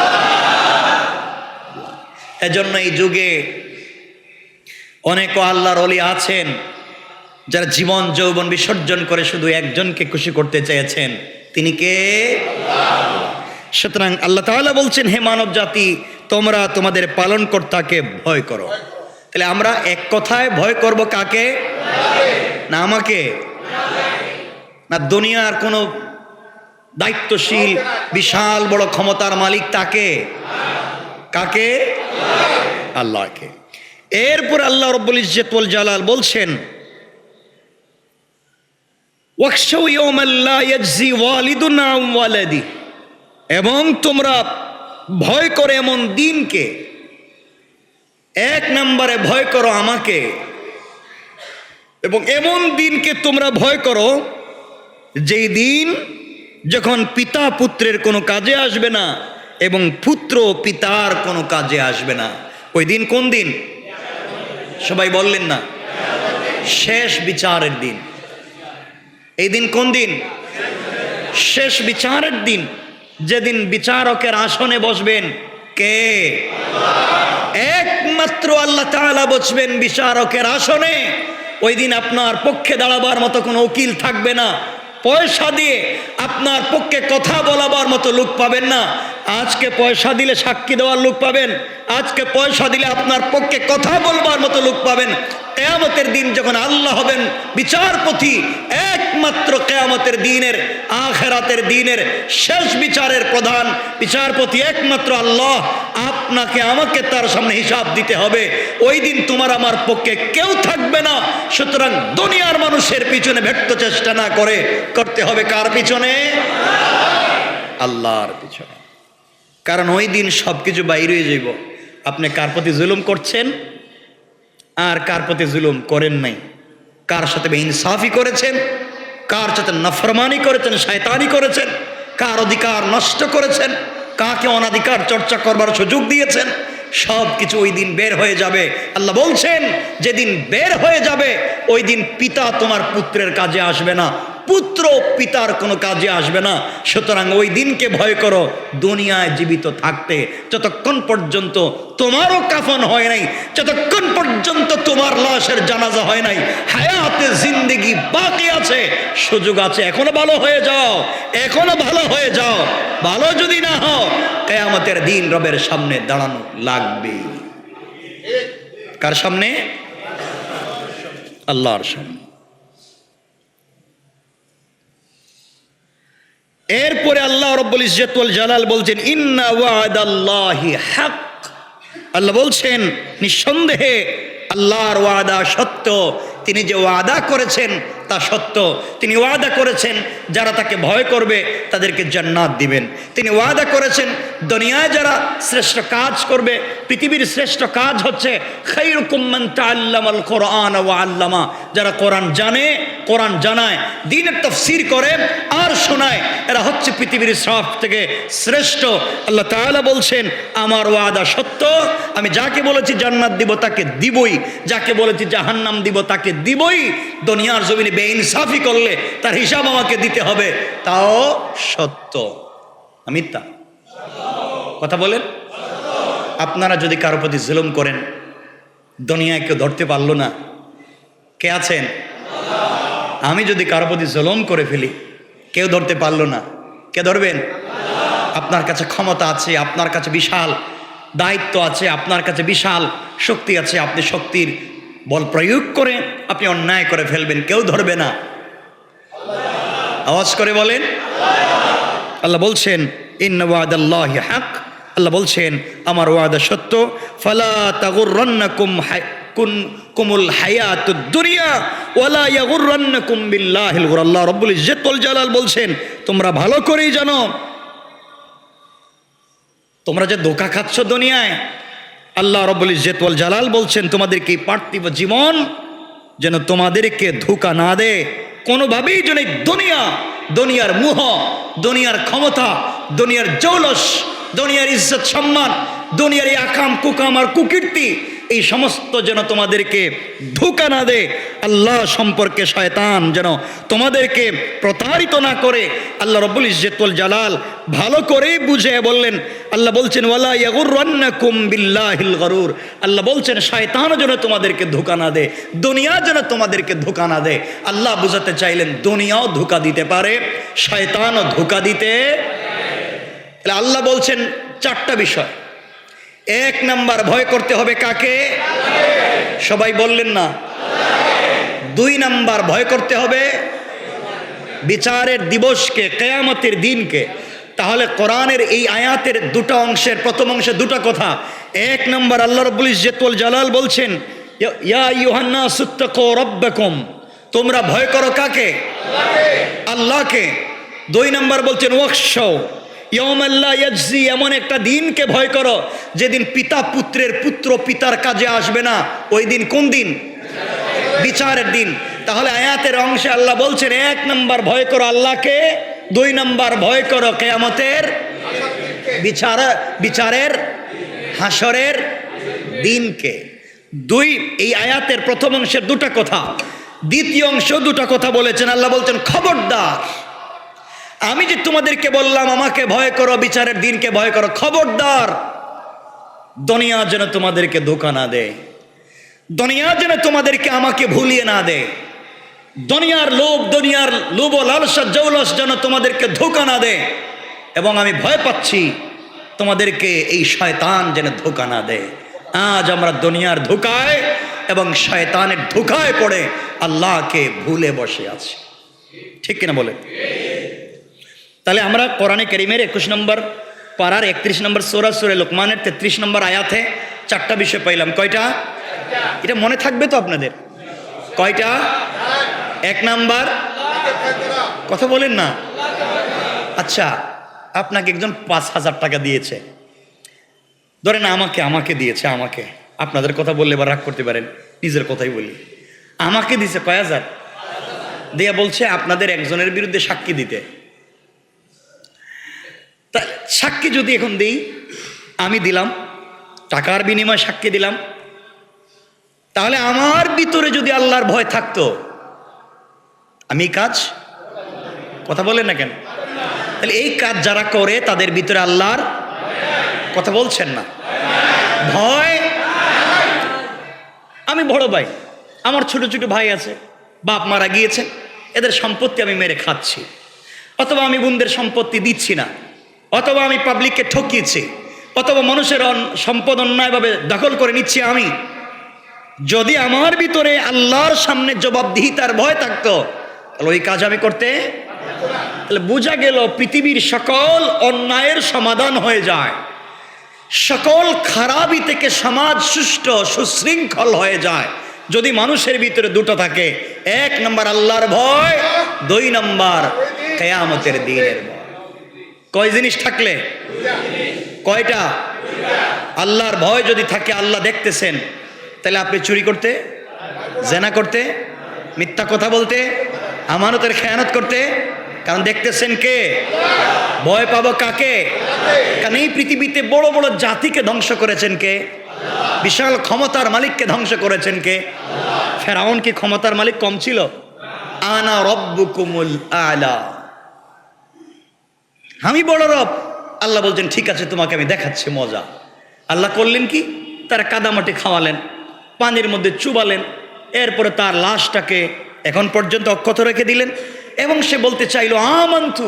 [SPEAKER 1] এজন্য এই যুগে অনেক আল্লাহর ওলি আছেন যারা জীবন যৌবন বিসর্জন করে শুধু একজনকে খুশি করতে চেয়েছেন, তিনি কে? সুতরাং আল্লাহ তাআলা বলছেন, হে মানব জাতি, তোমরা তোমাদের পালনকর্তাকে ভয় করো। তাহলে আমরা এক কথায় ভয় করব কাকে? না আমাকে, না দুনিয়ার কোনো দায়িত্বশীল বিশাল বড় ক্ষমতার মালিক তাকে? কাকে? আল্লাহকে। এরপর আল্লাহ রব্বুল ইজ্জত ওয়াল জালাল বলছেন, ওয়াখশাউ ইয়াওমান লা ইয়াজজি ওয়ালিদুন আন ওয়ালাদি, এবং তোমরা ভয় করো এমন দিনকে। এক নম্বরে ভয় করো আমাকে, এবং এমন দিনকে তোমরা ভয় করো যেই দিন যখন পিতা পুত্রের কোনো কাজে আসবে না এবং পুত্র পিতার কোনো কাজে আসবে না। ওই দিন কোন দিন? সবাই বললেন না? শেষ বিচারের দিন। এই দিন কোন দিন? শেষ বিচারের দিন, যেদিন বিচারকের আসনে বসবেন কে? একমাত্র আল্লাহ তাআলা বসবেন বিচারকের আসনে। ওই দিন আপনার পক্ষে দাঁড়াবার মতো কোনো উকিল থাকবে না, পয়সা দিয়ে আপনার পক্ষে কথা বলাবার মতো লোক পাবেন না। আজকে পয়সা দিলে সাক্ষী দেওয়ার লোক পাবেন, আজকে পয়সা দিলে আপনার পক্ষে কথা বলবার মতো লোক পাবেন। কিয়ামতের দিন যখন আল্লাহ হবেন বিচারপতি, একমাত্র কিয়ামতের দিনের, আখিরাতের দিনের শেষ বিচারের প্রধান বিচারপতি একমাত্র আল্লাহ। আপনাকে আমাকে তার সামনে হিসাব দিতে হবে। ওই দিন তোমার আমার পক্ষে কেউ থাকবে না। সুতরাং দুনিয়ার মানুষের পিছনে ব্যর্থ চেষ্টা না করে করতে হবে কার পিছনে? আল্লাহর পিছনে। কারণ ওই দিন সব কিছু বাইরে হয়ে যাইব। আপনি কার প্রতি জুলুম করছেন আর কার প্রতি জুলুম করেন নাই, কার সাথে বেইনসাফি করেছেন, কার সাথে নাফরমানি করেছেন, শয়তানি করেছেন, কার অধিকার নষ্ট করেছেন, কাকে অনাধিকার চর্চা করবার সুযোগ দিয়েছেন, সব কিছু ওই দিন বের হয়ে যাবে। আল্লাহ বলছেন, যেদিন বের হয়ে যাবে ওই দিন পিতা তোমার পুত্রের কাজে আসবে না, পুত্র পিতার কোনো কাজে আসবে না। সুতরাং ওই দিনকে ভয় করো দুনিয়ায় জীবিত থাকতে। যতক্ষণ পর্যন্ত তোমারও কাফন হয় নাই, যতক্ষণ পর্যন্ত তোমার লাশের জানাজা হয় নাই, হায়াতে জিন্দেগি বাকি আছে, সুযোগ আছে। এখনো ভালো হয়ে যাও, এখনো ভালো হয়ে যাও। ভালো যদি না হও, কিয়ামতের দিন রবের সামনে দাঁড়ানো লাগবে। কার সামনে? আল্লাহর সামনে। এরপরে আল্লাহ রব্বুল ইজ্জত ওয়াল জালাল বলছেন, ইন্না ওয়াদাল্লাহি হক। আল্লাহ বলছেন, নিঃসন্দেহে আল্লাহর ওয়াদা সত্য। তিনি যে ওয়াদা করেছেন তা সত্য। তিনি ওয়াদা করেছেন যারা তাকে ভয় করবে তাদেরকে জান্নাত দিবেন। তিনি ওয়াদা করেছেন দুনিয়ায় যারা শ্রেষ্ঠ কাজ করবে, পৃথিবীর শ্রেষ্ঠ কাজ হচ্ছে খায়রুকুম মান তাআল্লামাল কোরআন ওয়া আল্লামা, যারা কোরআন জানে, কোরআন জানায়, দ্বীনের তাফসীর করে আর শোনায়, এরা হচ্ছে পৃথিবীর সব থেকে শ্রেষ্ঠ। আল্লাহ তাআলা বলছেন, আমার ওয়াদা সত্য। আমি যাকে বলেছি জান্নাত দিব তাকে দিবই, যাকে বলেছি জাহান্নাম দিব তাকে দিবই। দুনিয়ার জমিনে বেইনসাফি করলে তার হিসাব আমাকে দিতে হবে, তাও সত্য। মিথ্যা কথা বলেন? আপনারা যদি কারো প্রতি জুলুম করেন, দুনিয়ায় কেউ ধরতে পারলো না, কে আছেন? আমি যদি কারো প্রতি জুলুম করে ফেলি, কেউ ধরতে পারলো না, কে ধরবেন? আপনার কাছে ক্ষমতা আছে, আপনার কাছে বিশাল দায়িত্ব আছে, আপনার কাছে বিশাল শক্তি আছে। আপনি শক্তির বল প্রয়োগ করে আপনি অন্যায় করে ফেলবেন, কেউ ধরবে না। আওয়াজ করে বলেন। আল্লাহ বলছেন, ইন্না ওয়াদাল্লাহি হক। আল্লাহ বলছেন, আমার ওয়াদা সত্য। ফালা তাগুররান্নাকুম কুমুল হায়াতুদ দুনিয়া ওয়ালা ইয়াগুররান্নাকুম বিল্লাহিল গুরুর। আল্লাহ রব্বুল ইজ্জত ওয়াল জালাল বলছেন, তোমরা ভালো করেই জানো তোমরা যে ধোঁকা খাচ্ছ দুনিয়ায়, আল্লাহ রাব্বুল ইজ্জত ওয়াল জালাল বলছেন তোমাদেরকে এই পার্থিব জীবন যেন তোমাদেরকে ধোঁকা না দেয়, কোনোভাবেই যেন এই দুনিয়ার মোহ, দুনিয়ার ক্ষমতা, দুনিয়ার জৌলস, দুনিয়ার ইজ্জত সম্মান, দুনিয়ার এই আকাম কুকাম আর কুকীর্তি, এই সমস্ত যেন তোমাদেরকে ধোঁকা না দেয়। আল্লাহ সম্পর্কে শয়তান যেন তোমাদেরকে প্রতারিত না করে। আল্লাহ রাব্বুল ইজ্জত ওয়াল জালাল ভালো করেই বুঝে বললেন। আল্লাহ বলছেন ওয়ালা ইয়াগুররান্নাকুম বিল্লাহিল গরুর। আল্লাহ বলছেন শয়তান যেন তোমাদেরকে ধোঁকা না দেয়, দুনিয়া যেন তোমাদেরকে ধোঁকা না দেয়। আল্লাহ বুঝাতে চাইলেন দুনিয়াও ধোঁকা দিতে পারে, শয়তানও ধোঁকা দিতে। আল্লাহ বলছেন চারটা বিষয়। এক নাম্বার, ভয় করতে হবে কাকে? সবাই বললেন না। 2 নাম্বার, ভয় করতে হবে বিচারের দিবসকে, কিয়ামতের দিনকে। তাহলে কোরআনের এই আয়াতের 2টা অংশের প্রথম অংশে 2টা কথা। 1 নাম্বার, আল্লাহ রাব্বুল ইজ্জত ওয়াল জালাল বলছেন ইয়া আইয়ুহান নাসুত্তাকু রাব্বাকুম, তোমরা ভয় করো কাকে? আল্লাহকে। 2 নাম্বার বলছেন ওয়াখশাউ ইয়াউমাল্লা ইয়াজজি, এমন একটা দিনকে ভয় করো যেদিন পিতা পুত্রের, পুত্র পিতার কাজে আসবে না। ওই দিন কোন দিন? বিচারের দিন। তাহলে আয়াতের অংশে আল্লাহ বলছেন 1 নাম্বার ভয় করো আল্লাহকে, 2 নাম্বার ভয় করো কিয়ামতের বিচারের হাসরের দিনকে। 2 এই আয়াতের প্রথম অংশের 2টা কথা, দ্বিতীয় অংশ 2টা কথা বলেছেন। আল্লাহ বলছেন খবরদার, আমি যে তোমাদেরকে বললাম আমাকে ভয় করো, বিচারের দিনকে ভয় করো, খবরদার দুনিয়া যেন তোমাদেরকে ধোঁকা না দেয়, দুনিয়া যেন তোমাদেরকে আমাকে ভুলিয়ে না দেয়, দুনিয়ার লোভ ও লালসা জৌলস যেন তোমাদেরকে ধোঁকা না দেয়। এবং আমি ভয় পাচ্ছি তোমাদেরকে এই শয়তান যেন ধোঁকা না দেয়। আজ আমরা দুনিয়ার ধোঁকায় এবং শয়তানের ধোঁকায় পড়ে আল্লাহকে ভুলে বসে আছি, ঠিক কিনা বলে? তাহলে আমরা কোরআনে কারীমের 21 নম্বর পারার 31 নম্বর সূরা লোকমানের 33 নম্বর আয়াতে 4টা বিষয় পাইলাম। কয়টা? এটা মনে থাকবে তো আপনাদের? কয়টা? 1 নাম্বার, কথা বলেন না। আচ্ছা, আপনাকে একজন 5,000 টাকা দিয়েছে, ধরেন আমাকে দিয়েছে, আমাকে। আপনাদের কথা বললে বা রাগ করতে পারেন, নিজের কথাই বলি। আমাকে দিয়েছে কয় হাজার দিয়া, বলছে আপনাদের একজনের বিরুদ্ধে সাক্ষী দিতে। তা সাক্ষী যদি এখন দিই, আমি দিলাম, টাকার বিনিময়ে সাক্ষী দিলাম, তাহলে আমার ভিতরে যদি আল্লাহর ভয় থাকতো, আমি কাজ, কথা বলেন না কেন? তাহলে এই কাজ যারা করে তাদের ভিতরে আল্লাহর, কথা বলছেন না, ভয়। আমি বড় ভাই, আমার ছোট ছোট ভাই আছে, বাপ মারা গিয়েছে, এদের সম্পত্তি আমি মেরে খাচ্ছি, অথবা আমি বোনদের সম্পত্তি দিচ্ছি না, অথবা আমি পাবলিককে ঠকিয়েছি, অথবা মানুষের সম্পদ অন্যায়ভাবে দখল করে নিচ্ছি। আমি যদি আমার ভিতরে আল্লাহর সামনে জবাবদিহিতার ভয় থাকতো, তাহলে ওই কাজ আমি করতে, তাহলে বোঝা গেল পৃথিবীর সকল অন্যায়ের সমাধান হয়ে যায়, সকল খারাপি থেকে সমাজ সুষ্ঠু সুশৃঙ্খল হয়ে যায় যদি মানুষের ভিতরে 2টা থাকে। 1 নাম্বার আল্লাহর ভয়, 2 নাম্বার কিয়ামতের দিনের ভয়। কয় জিনিস থাকলে? কয়টা? আল্লাহর ভয় যদি থাকে, আল্লাহ দেখতেছেন, তাহলে আপনি চুরি করতে, জেনা করতে, মিথ্যা কথা বলতে, আমানতের খেয়ানত করতে, কারণ দেখতেছেন কে? ভয় পাবো কাকে? কারণ এই পৃথিবীতে বড় বড় জাতিকে ধ্বংস করেছেন কে? বিশাল ক্ষমতার মালিককে ধ্বংস করেছেন কে? ফেরাউন কি ক্ষমতার মালিক কম ছিল? আনা রব্বুকুমুল আলা, আমি বড় রব। আল্লাহ বলছেন ঠিক আছে, তোমাকে আমি দেখাচ্ছি মজা। আল্লাহ করলেন কি? তারা কাদামাটি খাওয়ালেন, পানির মধ্যে চুবালেন, এরপরে তার লাশটাকে এখন পর্যন্ত অক্ষত রেখে দিলেন। এবং সে বলতে চাইলো আমান্তু,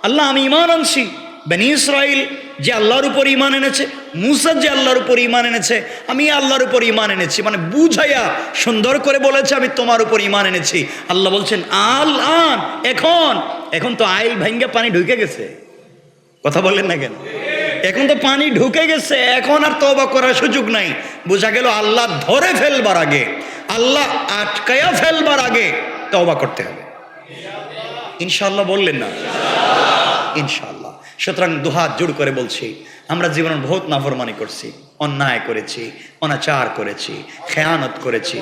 [SPEAKER 1] আল্লাহ আমি ঈমান আনছি। বনী ইসরাইল যে আল্লাহর উপর ঈমান এনেছে, মুসা যে আল্লাহর উপর ঈমান এনেছে, আমি আল্লাহর উপর ঈমান এনেছি, মানে বুঝাইয়া সুন্দর করে বলেছে আমি তোমার উপর ঈমান এনেছি। আল্লাহ বলছেন আল আন, এখন তো আইল ভাঙ্গা পানি ঢুকে গেছে, কথা বললেন না কেন? এখন তো পানি ঢুকে গেছে, এখন আর তওবা করার সুযোগ নাই। বোঝা গেল আল্লাহ ধরে ফেলবার আগে, আল্লাহ আটকায়া ফেলবার আগে তওবা করতে হবে। ইনশাআল্লাহ বললেন না? ইনশাআল্লাহ। সুতরাং দুহাত জোড় করে বলছি, আমরা জীবনে বহুত নাফরমানি করছি। অন্যায় করেছি, অনাচার করেছি, খেয়ানত করেছি,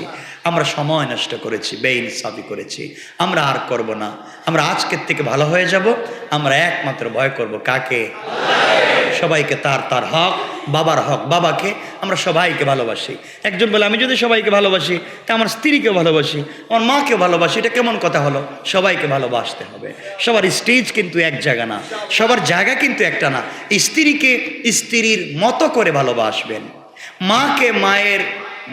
[SPEAKER 1] আমরা সময় নষ্ট করেছি, বেইনসাফি করেছি। আমরা আর করব না। আমরা আজকের থেকে ভালো হয়ে যাব। আমরা একমাত্র ভয় করব কাকে? সবাইকে তার তার হক, বাবার হক বাবাকে। আমরা সবাইকে ভালোবাসি। একজন বলে আমি যদি সবাইকে ভালোবাসি তা আমার স্ত্রীকেও ভালোবাসি, আমার মাকেও ভালোবাসি, এটা কেমন কথা হলো? সবাইকে ভালোবাসতে হবে। সবার স্টেজ কিন্তু এক জায়গা না, সবার জায়গা কিন্তু একটা না। স্ত্রীকে স্ত্রীর মতো করে ভালোবাসবেন, মাকে মায়ের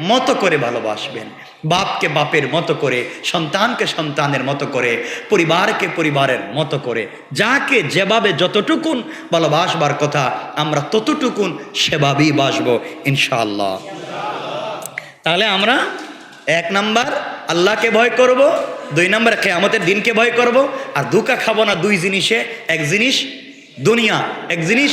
[SPEAKER 1] মতো করে ভালোবাসবেন, বাপকে বাপের মতো করে, সন্তানকে সন্তানের মতো করে, পরিবারকে পরিবারের মতো করে। যাকে যেভাবে যতটুকুন ভালোবাসবার কথা আমরা ততটুকুন সেভাবেই বাসবো ইনশাআল্লাহ। তাহলে আমরা 1 নাম্বার আল্লাহকে ভয় করব, 2 নাম্বার কিয়ামতের দিনকে ভয় করব, আর ধোঁকা খাবো না 2 জিনিসে। এক জিনিস দুনিয়া, এক জিনিস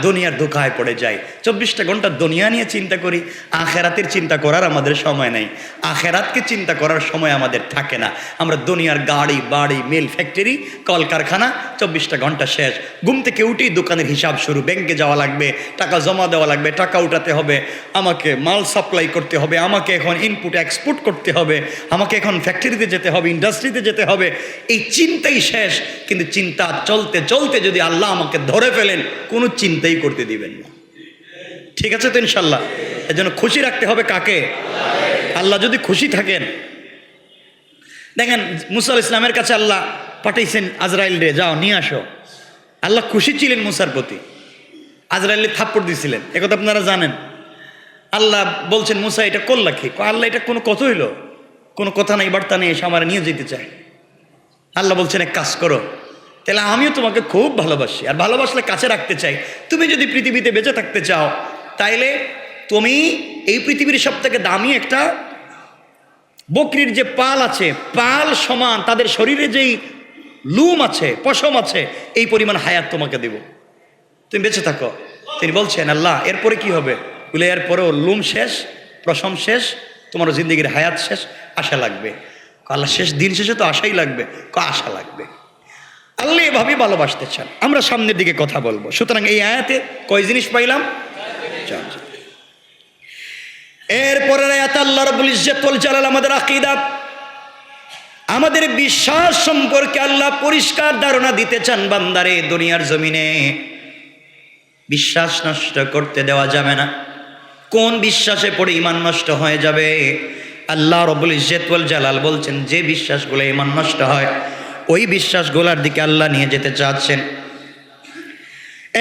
[SPEAKER 1] দুনিয়ার ধোঁকায় পড়ে যায়। 24টা ঘন্টা দুনিয়া নিয়ে চিন্তা করি, আখেরাতের চিন্তা করার আমাদের সময় নেই, আখেরাতকে চিন্তা করার সময় আমাদের থাকে না। আমরা দুনিয়ার গাড়ি বাড়ি মিল ফ্যাক্টরি কলকারখানা, 24টা ঘন্টা শেষ। ঘুম থেকে উঠেই দোকানের হিসাব শুরু, ব্যাংকে যাওয়া লাগবে, টাকা জমা দেওয়া লাগবে, টাকা উঠাতে হবে, আমাকে মাল সাপ্লাই করতে হবে, আমাকে এখন ইনপুট এক্সপোর্ট করতে হবে, আমাকে এখন ফ্যাক্টরিতে যেতে হবে, ইন্ডাস্ট্রিতে যেতে হবে। এই চিন্তাই শেষ। কিন্তু চিন্তা চলতে চলতে যদি আল্লাহ আমাকে ধরে ফেলেন, কোনো চিন্তাই করতে দিবেন না। ঠিক আছে তো ইনশাল্লাহ? এজন্য খুশি রাখতে হবে কাকে? আল্লাহ যদি খুশি থাকেন, দেখেন মুসা আলাইহিস সালামের কাছে আল্লাহ পাঠাইছেন আজরাইল রে, যাও নিয়ে আসো। আল্লাহ খুশি ছিলেন মুসার প্রতি, আজরাইলে থাপ্পড় দিয়েছিলেন, একথা আপনারা জানেন। আল্লাহ বলছেন মুসা এটা করলা কি? আল্লাহ এটা কোনো কথা হইল? কোনো কথা নেই, বার্তা নেই, এসে আমার নিয়ে যেতে চায়। আল্লাহ বলছেন এক কাজ করো, তাহলে আমিও তোমাকে খুব ভালোবাসি, আর ভালোবাসলে কাছে রাখতে চাই। তুমি যদি পৃথিবীতে বেঁচে থাকতে চাও, তাইলে তুমি এই পৃথিবীর সব থেকে দামি একটা বকরির যে পাল আছে, পাল সমান তাদের শরীরে যেই লুম আছে, পশম আছে, এই পরিমাণ হায়াত তোমাকে দেব, তুমি বেঁচে থাকো। তিনি বলছেন আল্লাহ এরপরে কি হবে? বলে এরপরেও লুম শেষ, পশম শেষ, তোমারও জিন্দগির হায়াত শেষ, আশা লাগবে। আল্লাহ শেষ দিন শেষে তো আশাই লাগবে, আশা লাগবে। আল্লাহ এভাবেই ভালোবাসতে চান। আমরা সামনের দিকে কথা বলবো। সুতরাং এই আয়াতে কয় জিনিস পাইলাম? 4 জিনিস। এরপরের আয়াত আল্লাহ রাব্বুল ইজ্জত ওয়াল জালাল আমাদের আকীদা, আমাদের বিশ্বাস সম্পর্কে আল্লাহ পরিষ্কার ধারণা দিতে চান। বান্দারে দুনিয়ার জমিনে বিশ্বাস নষ্ট করতে দেওয়া যাবে না। কোন বিশ্বাসে পড়ে ঈমান নষ্ট হয়ে যাবে? আল্লাহ রাব্বুল ইজ্জত ওয়াল জালাল বলছেন যে বিশ্বাসগুলো ঈমান নষ্ট হয়, ওই বিশ্বাসগুলোর দিকে আল্লাহ নিয়ে যেতে চাচ্ছেন।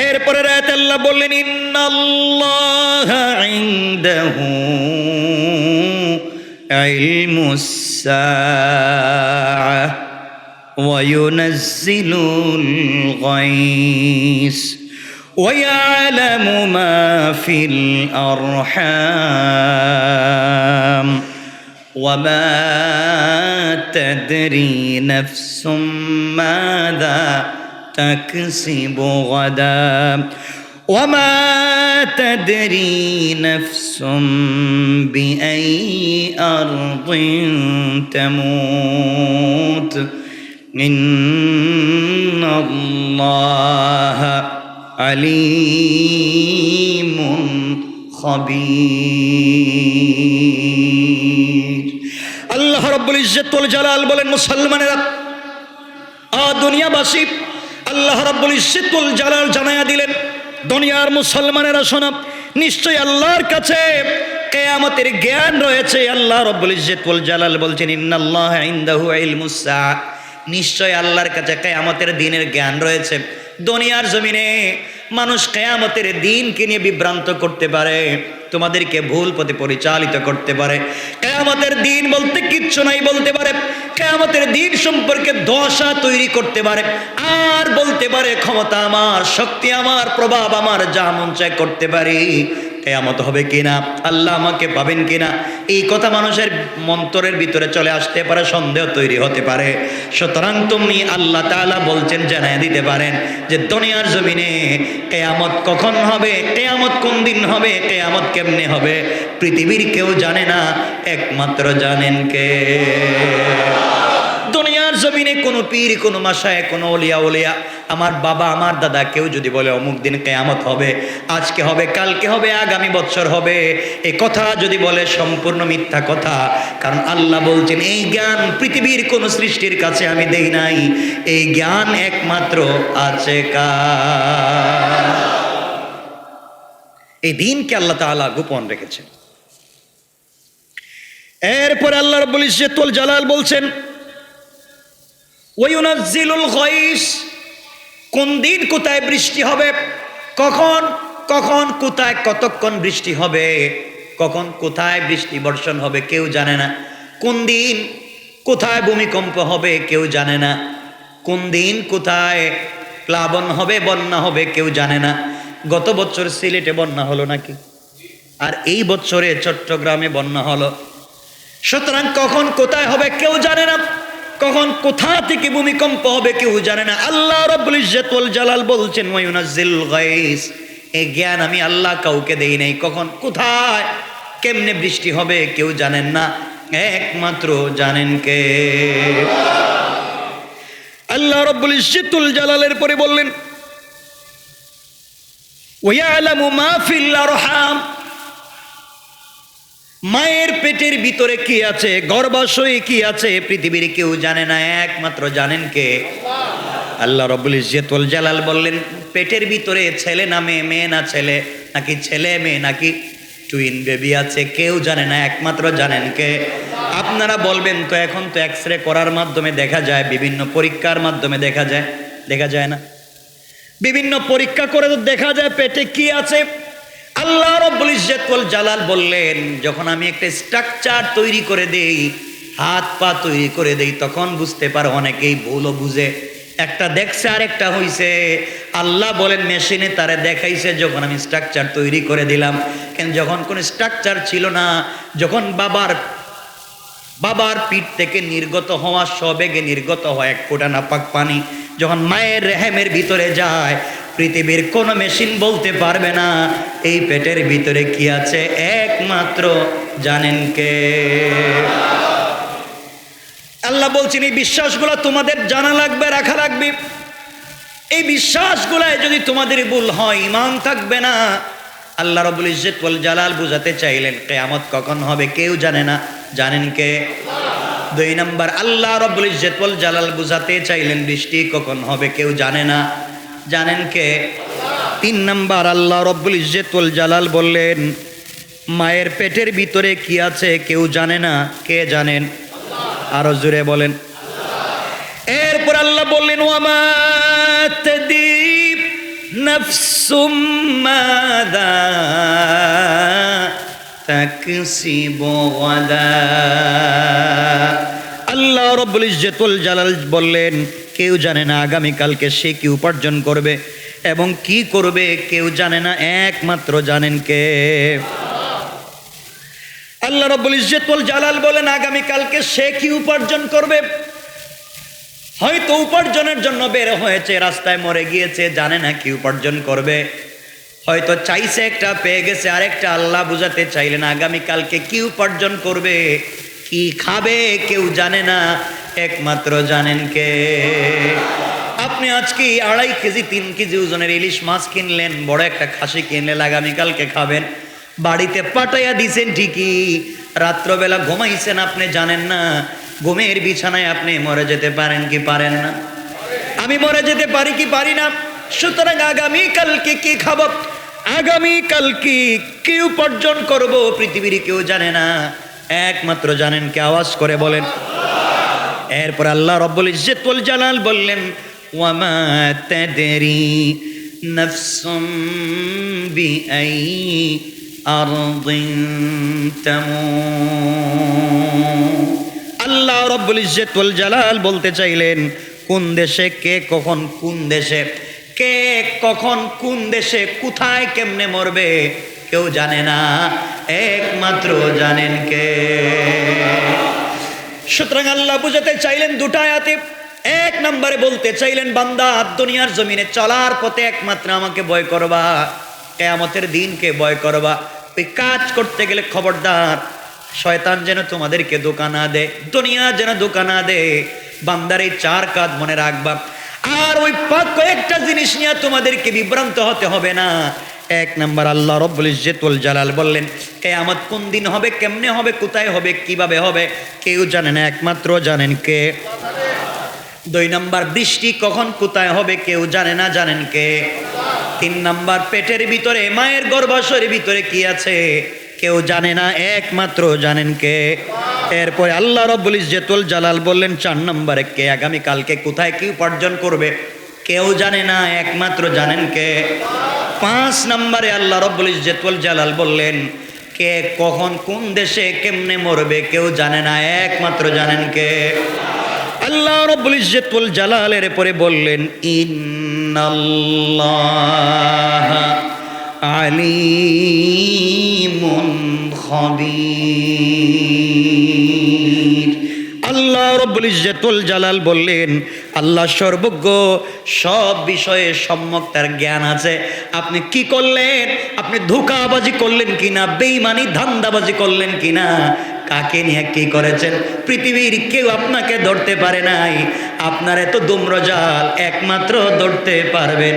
[SPEAKER 1] এরপরে রাতে আল্লাহ বললেন ইন্নাল্লাহা ইনদাহু ইলমুস সাআহ ওয়া ইউনাজ্জিলুল গায়স ওয়া ইয়ালামু মা ফিল আরহাম وما تدري نفس ماذا تكسب غدا وما تدري نفس بأي أرض تموت إن الله عليم خبير। আল্লাহ রাব্বুল ইজ্জত ওয়াল জালাল বলেন মুসলমানেরা, দুনিয়াবাসী, আল্লাহ রাব্বুল ইজ্জত ওয়াল জালাল জানায়া দিলেন দুনিয়ার মুসলমানেরা শোনো, নিশ্চয়ই আল্লাহর কাছে কিয়ামতের জ্ঞান রয়েছে। আল্লাহ রাব্বুল ইজ্জত ওয়াল জালাল বলছেন ইন্নাল্লাহা ইনদাহু ইলমুস সাআ, নিশ্চয় আল্লাহর কাছে কিয়ামতের দিনের জ্ঞান রয়েছে। দুনিয়ার জমিনে মানুষ কিয়ামতের দিনকে নিয়ে বিভ্রান্ত করতে পারে, তোমাদেরকে ভুল পথে পরিচালিত করতে পারে। কিয়ামতের দিন বলতে কিচ্ছু নাই বলতে পারে, কিয়ামতের দিন সম্পর্কে ধোঁয়াশা তৈরি করতে পারে, আর বলতে পারে ক্ষমতা আমার, শক্তি আমার, প্রভাব আমার, যা মন চায় করতে পারি। কিয়ামত হবে কিনা, আল্লাহ আমাকে পাবেন কিনা, এই কথা মানুষের মন্তরের ভিতরে চলে আসতে পারে, সন্দেহ তৈরি হতে পারে। সুতরাং তুমি আল্লাহ তাআলা বলছেন জানায় দিতে পারেন যে দুনিয়ার জমিনে কিয়ামত কখন হবে, কিয়ামত কোন দিন হবে, কিয়ামত কেমনে হবে, পৃথিবীর কেউ জানে না, একমাত্র জানেন কে? দুনিয়ার জমিনে কোনো পীর, কোনো মাশায়েখ, কোনো ওলিয়া, আমার বাবা, আমার দাদা কেউ যদি বলে অমুক দিন কিয়ামত হবে, আজকে হবে, কালকে হবে, আগামী বছর হবে, এই কথা যদি বলে সম্পূর্ণ মিথ্যা কথা। কারণ আল্লাহ বলছেন এই জ্ঞান পৃথিবীর কোন সৃষ্টির কাছে আমি দেই নাই, এই জ্ঞান একমাত্র আছে কার? এই দিনকে আল্লাহ তাআলা গোপন রেখেছেন। এরপর আল্লাহ রাব্বুল ইজ্জতুল জালাল বলছেন ওয়ায়ুনাজ্জিলুল গায়স, কোন দিন কোথায় বৃষ্টি হবে, কখন কোথায় কতক্ষণ বৃষ্টি হবে, কখন কোথায় বৃষ্টি বর্ষণ হবে কেউ জানে না। কোন দিন কোথায় ভূমিকম্প হবে কেউ জানে না। কোন দিন কোথায় প্লাবন হবে, বন্যা হবে কেউ জানে না। গত বছর সিলেটে বন্যা হলো নাকি, আর এই বছরে চট্টগ্রামে বন্যা হলো। সুতরাং কখন কোথায় হবে কেউ জানে না, কখন কোথা থেকে ভূমিকম্প হবে কেউ জানে না। আল্লাহ রাব্বুল ইজ্জতুল জালাল বলছেন ওয়ায়ুনাজ্জিলুল গায়স, এই জ্ঞান আমি আল্লাহ কাউকে দেই নাই। কখন কোথায় কেমনে বৃষ্টি হবে কেউ জানেন না, একমাত্র জানেন কে? আল্লাহ রাব্বুল ইজ্জতুল জালালের পরে বললেন ওয়ায়ালামু মা ফিল আরহাম, মায়ের পেটের ভিতরে কি আছে, গর্ভাশয়ে কি আছে পৃথিবীর কেউ জানে না, একমাত্র জানেন কে? আল্লাহ রাব্বুল ইজ্জতুল জালাল বললেন পেটের ভিতরে ছেলে না মেয়ে, মেয়ে না ছেলে, নাকি ছেলে মেয়ে, নাকি টুইন বেবি আছে কেউ জানে না, একমাত্র জানেন কে? আপনারা বলবেন তো এখন তো এক্সরে করার মাধ্যমে দেখা যায়, বিভিন্ন পরীক্ষার মাধ্যমে দেখা যায় না? বিভিন্ন পরীক্ষা করে তো দেখা যায় পেটে কি আছে। আল্লাহ রাব্বুল ইজ্জতুল জালাল বললেন যখন আমি একটা স্ট্রাকচার তৈরি করে দেই, হাত পা তৈরি করে দেই, তখন বুঝতে পারে। অনেকেই ভুলও বুঝে, একটা দেখছে আর একটা হইছে। আল্লাহ বলেন মেশিনে তারে দেখাইছে যখন আমি স্ট্রাকচার তৈরি করে দিলাম। কেন যখন কোনো স্ট্রাকচার ছিল না, যখন বাবার পিঠ থেকে নির্গত হওয়া, সবেগে নির্গত হয় এক ফোঁটা নাপাক পানি, যখন মায়ের রেহেমের ভিতরে যায়, পৃথিবীর কোনো মেশিন বলতে পারবে না এই পেটের ভিতরে কি আছে, একমাত্র জানেন কে? আল্লাহ বলছেন এই বিশ্বাসগুলো তোমাদের জানা লাগবে, রাখা লাগবে। এই বিশ্বাসগুলায় যদি তোমাদের ভুল হয় ঈমান থাকবে না। আল্লাহ রাব্বুল ইজ্জতুল জালাল বুঝাতে চাইলেন কিয়ামত কখন হবে কেউ জানে না, জানেন কে? দুই নাম্বার আল্লাহ রাব্বুল ইজ্জতুল জালাল বুঝাতে চাইলেন বৃষ্টি কখন হবে কেউ জানে না, জানেন কে? তিন নাম্বার আল্লাহ রাব্বুল ইজ্জতুল জালাল বললেন মায়ের পেটের ভিতরে কি আছে কেউ জানে না, কে জানেন? আরো জোরে বলেন। এরপর আল্লাহ বললেন ওয়ামা তাদরি নাফসুম মাযা তাকসিবু গাদা। আল্লাহ রাব্বুল ইজ্জতুল জালাল বললেন কেউ জানে না আগামীকালকে সে কি উপার্জন করবে এবং কি করবে কেউ জানে না, একমাত্র জানেন কে? আল্লাহ রাব্বুল ইজ্জতুল জালাল বলেন আগামীকালকে সে কি উপার্জন করবে। হয়তো উপার্জনের জন্য বের হয়েছে, রাস্তায় মরে গিয়েছে, জানে না কি উপার্জন করবে। হয়তো চাইছে একটা পেয়ে গেছে আরেকটা। আল্লাহ বুঝাতে চাইলেন আগামীকালকে কি উপার্জন করবে, কি খাবে কেউ জানে না, একমাত্র জানেন কে? আপনি আজকে 2.5 কেজি 3 কেজি ওজনের ইলিশ মাছ কিনলেন, বড় একটা খাসি কিনলেন, আগামীকালকে খাবেন। বাড়িতে পাঠাইয়া দিছেন ঠিকই, রাত্রবেলা ঘুমাইছেন, আপনি জানেন না। ঘুমের বিছানায় আপনি মরে যেতে পারেন কি পারেন না? আমি মরে যেতে পারি কি পারি না? সুতরাং আগামীকালকে কি খাবো, আগামীকালকে কি উপার্জন করব পৃথিবীর কেউ জানে না, একমাত্র জানেন কে? আওয়াজ করে বলেন। এরপর আল্লাহ রাব্বুল ইজ্জতুল জালাল বললেন ওয়ামা তাদরি নাফসুম বিআই আরদিন তামুত। আল্লাহ রাব্বুল ইজ্জতুল জালাল বলতে চাইলেন কোন দেশে কে কখন কোন দেশে কে কখন কোন দেশে কোথায় কেমনে মরবে কেউ জানে না, একমাত্র জানেন কে? সুতরাং আল্লাহ বুঝাতে চাইলেন দুটো আয়াতে। এক নম্বরে বলতে চাইলেন বান্দা দুনিয়ার জমিনে চলার পথে একমাত্র আমাকে ভয় করবা, কিয়ামতের দিনকে ভয় করবা। ওই কাজ করতে গেলে খবরদার শয়তান যেন তোমাদেরকে ধোঁকা না দেয়, দুনিয়া যেন ধোঁকা না দেয়। বান্দার এই 4 কাজ মনে রাখবা। আর ওই কয়েকটা জিনিস নিয়ে তোমাদেরকে বিভ্রান্ত হতে হবে না। 1 নাম্বার, আল্লাহ রব্বুল ইজ্জত ওয়াল জালাল বললেন কিয়ামত কোন দিন হবে, কেমনে হবে, কোথায় হবে, কিভাবে হবে কেউ জানে না, একমাত্র জানেন কে? 2 নাম্বার, বৃষ্টি কখন কোথায় হবে কেউ জানে না, জানেন কে? 3 নাম্বার, পেটের ভিতরে মায়ের গর্ভাশয়ের ভিতরে কি আছে কেউ জানে না, একমাত্র জানেন কে? এরপরে আল্লাহ রব্বুল ইজ্জত ওয়াল জালাল বললেন 4 নম্বরে, কে আগামী কালকে কোথায় কি উপার্জন করবে কেউ জানে না, একমাত্র জানেন কে? 5 নম্বরে আল্লাহ রব্বুল ইজ্জত ওয়াল জালাল বললেন কে কখন কোন দেশে কেমনে মরবে কেউ জানে না, একমাত্র জানেন কে? আল্লাহ রব্বুল ইজ্জত ওয়াল জালালের পরে বললেন ইন্নাল্লাহা আলিমুন খবীর। আল্লাহ রব্বুল ইজ্জত ওয়াল জালাল বললেন আল্লাহ সর্বজ্ঞ, সব বিষয়ে সম্যক তার জ্ঞান আছে। আপনি কি করলেন, আপনি ধোঁকাবাজি করলেন কিনা, বেঈমানি ধান্দাবাজি করলেন কিনা, কাকে নিয়ে কি করেছেন, পৃথিবীর কেউ আপনাকে ধরতে পারে নাই। আপনার এত দুম্রজাল একমাত্র ধরতে পারবেন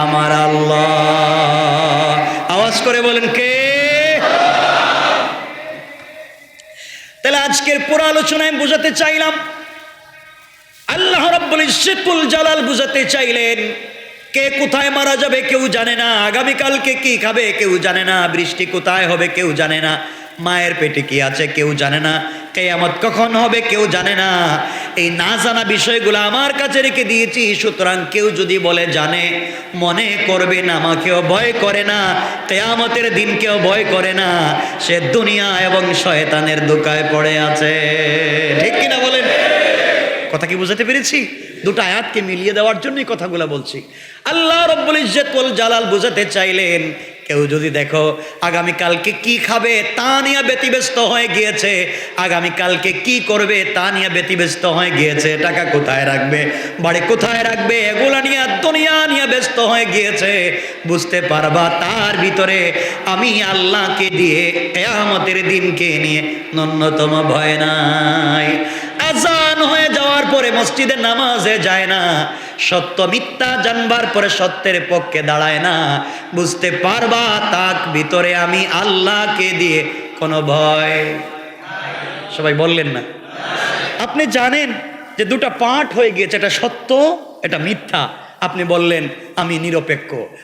[SPEAKER 1] আমার আল্লাহ। আওয়াজ করে বলেন কে? তাহলে আজকের পুরো আলোচনায় বুঝাতে চাইলাম, আল্লাহ রাব্বুল ইজ্জত ওয়াল জালাল বুঝাতে চাইলেন কে কোথায় মারা যাবে কেউ জানে না, আগামীকালকে কি খাবে কেউ জানে না, বৃষ্টি কোথায় হবে কেউ জানে না, মায়ের পেটে কি আছে কেউ জানে না, কিয়ামত কখন হবে কেউ জানে না। এই না জানা বিষয়গুলো আমার কাছে রেখে দিয়েছি, সুতরাং কেউ যদি বলে জানে মনে করবে না, আমাকেও ভয় করে না, কিয়ামতের দিনকেও ভয় করে না, সে দুনিয়া এবং শয়তানের ধোঁকায় পড়ে আছে। ঠিক কিনা বলেন? কথা কি বুঝাতে পেরেছি? দুটো আয়াতকে মিলিয়ে দেওয়ার জন্যই কথাগুলো বলছি। আল্লাহ রব্বুল ইজ্জত ওয়াল জালাল বুঝাতে চাইলেন কেউ যদি দেখো আগামীকালকে কি খাবে তা নিয়ে ব্যতিব্যস্ত হয়ে গিয়েছে, আগামীকালকে কি করবে তা নিয়ে ব্যতিব্যস্ত হয়ে গিয়েছে, টাকা কোথায় রাখবে, বাড়ি কোথায় রাখবে, এগুলা নিয়ে দুনিয়া নিয়ে ব্যস্ত হয়ে গিয়েছে, বুঝতে পারবা তার ভিতরে আমি আল্লাহকে দিয়ে কিয়ামতের দিনকে নিয়ে ন্যূনতম ভয় নাই। আজান হয়ে যাওয়ার পরে মসজিদে নামাজে যায় না, সত্য মিথ্যা জানবার পরে সত্যের পক্ষে দাঁড়ায় না, বুঝতে পারবা তার ভিতরে আমি আল্লাহকে দিয়ে কোনো ভয়। সবাই বললেন না? আপনি জানেন যে দুটো পার্ট হয়ে গিয়েছে, এটা সত্য এটা মিথ্যা, আপনি বললেন আমি নিরপেক্ষ।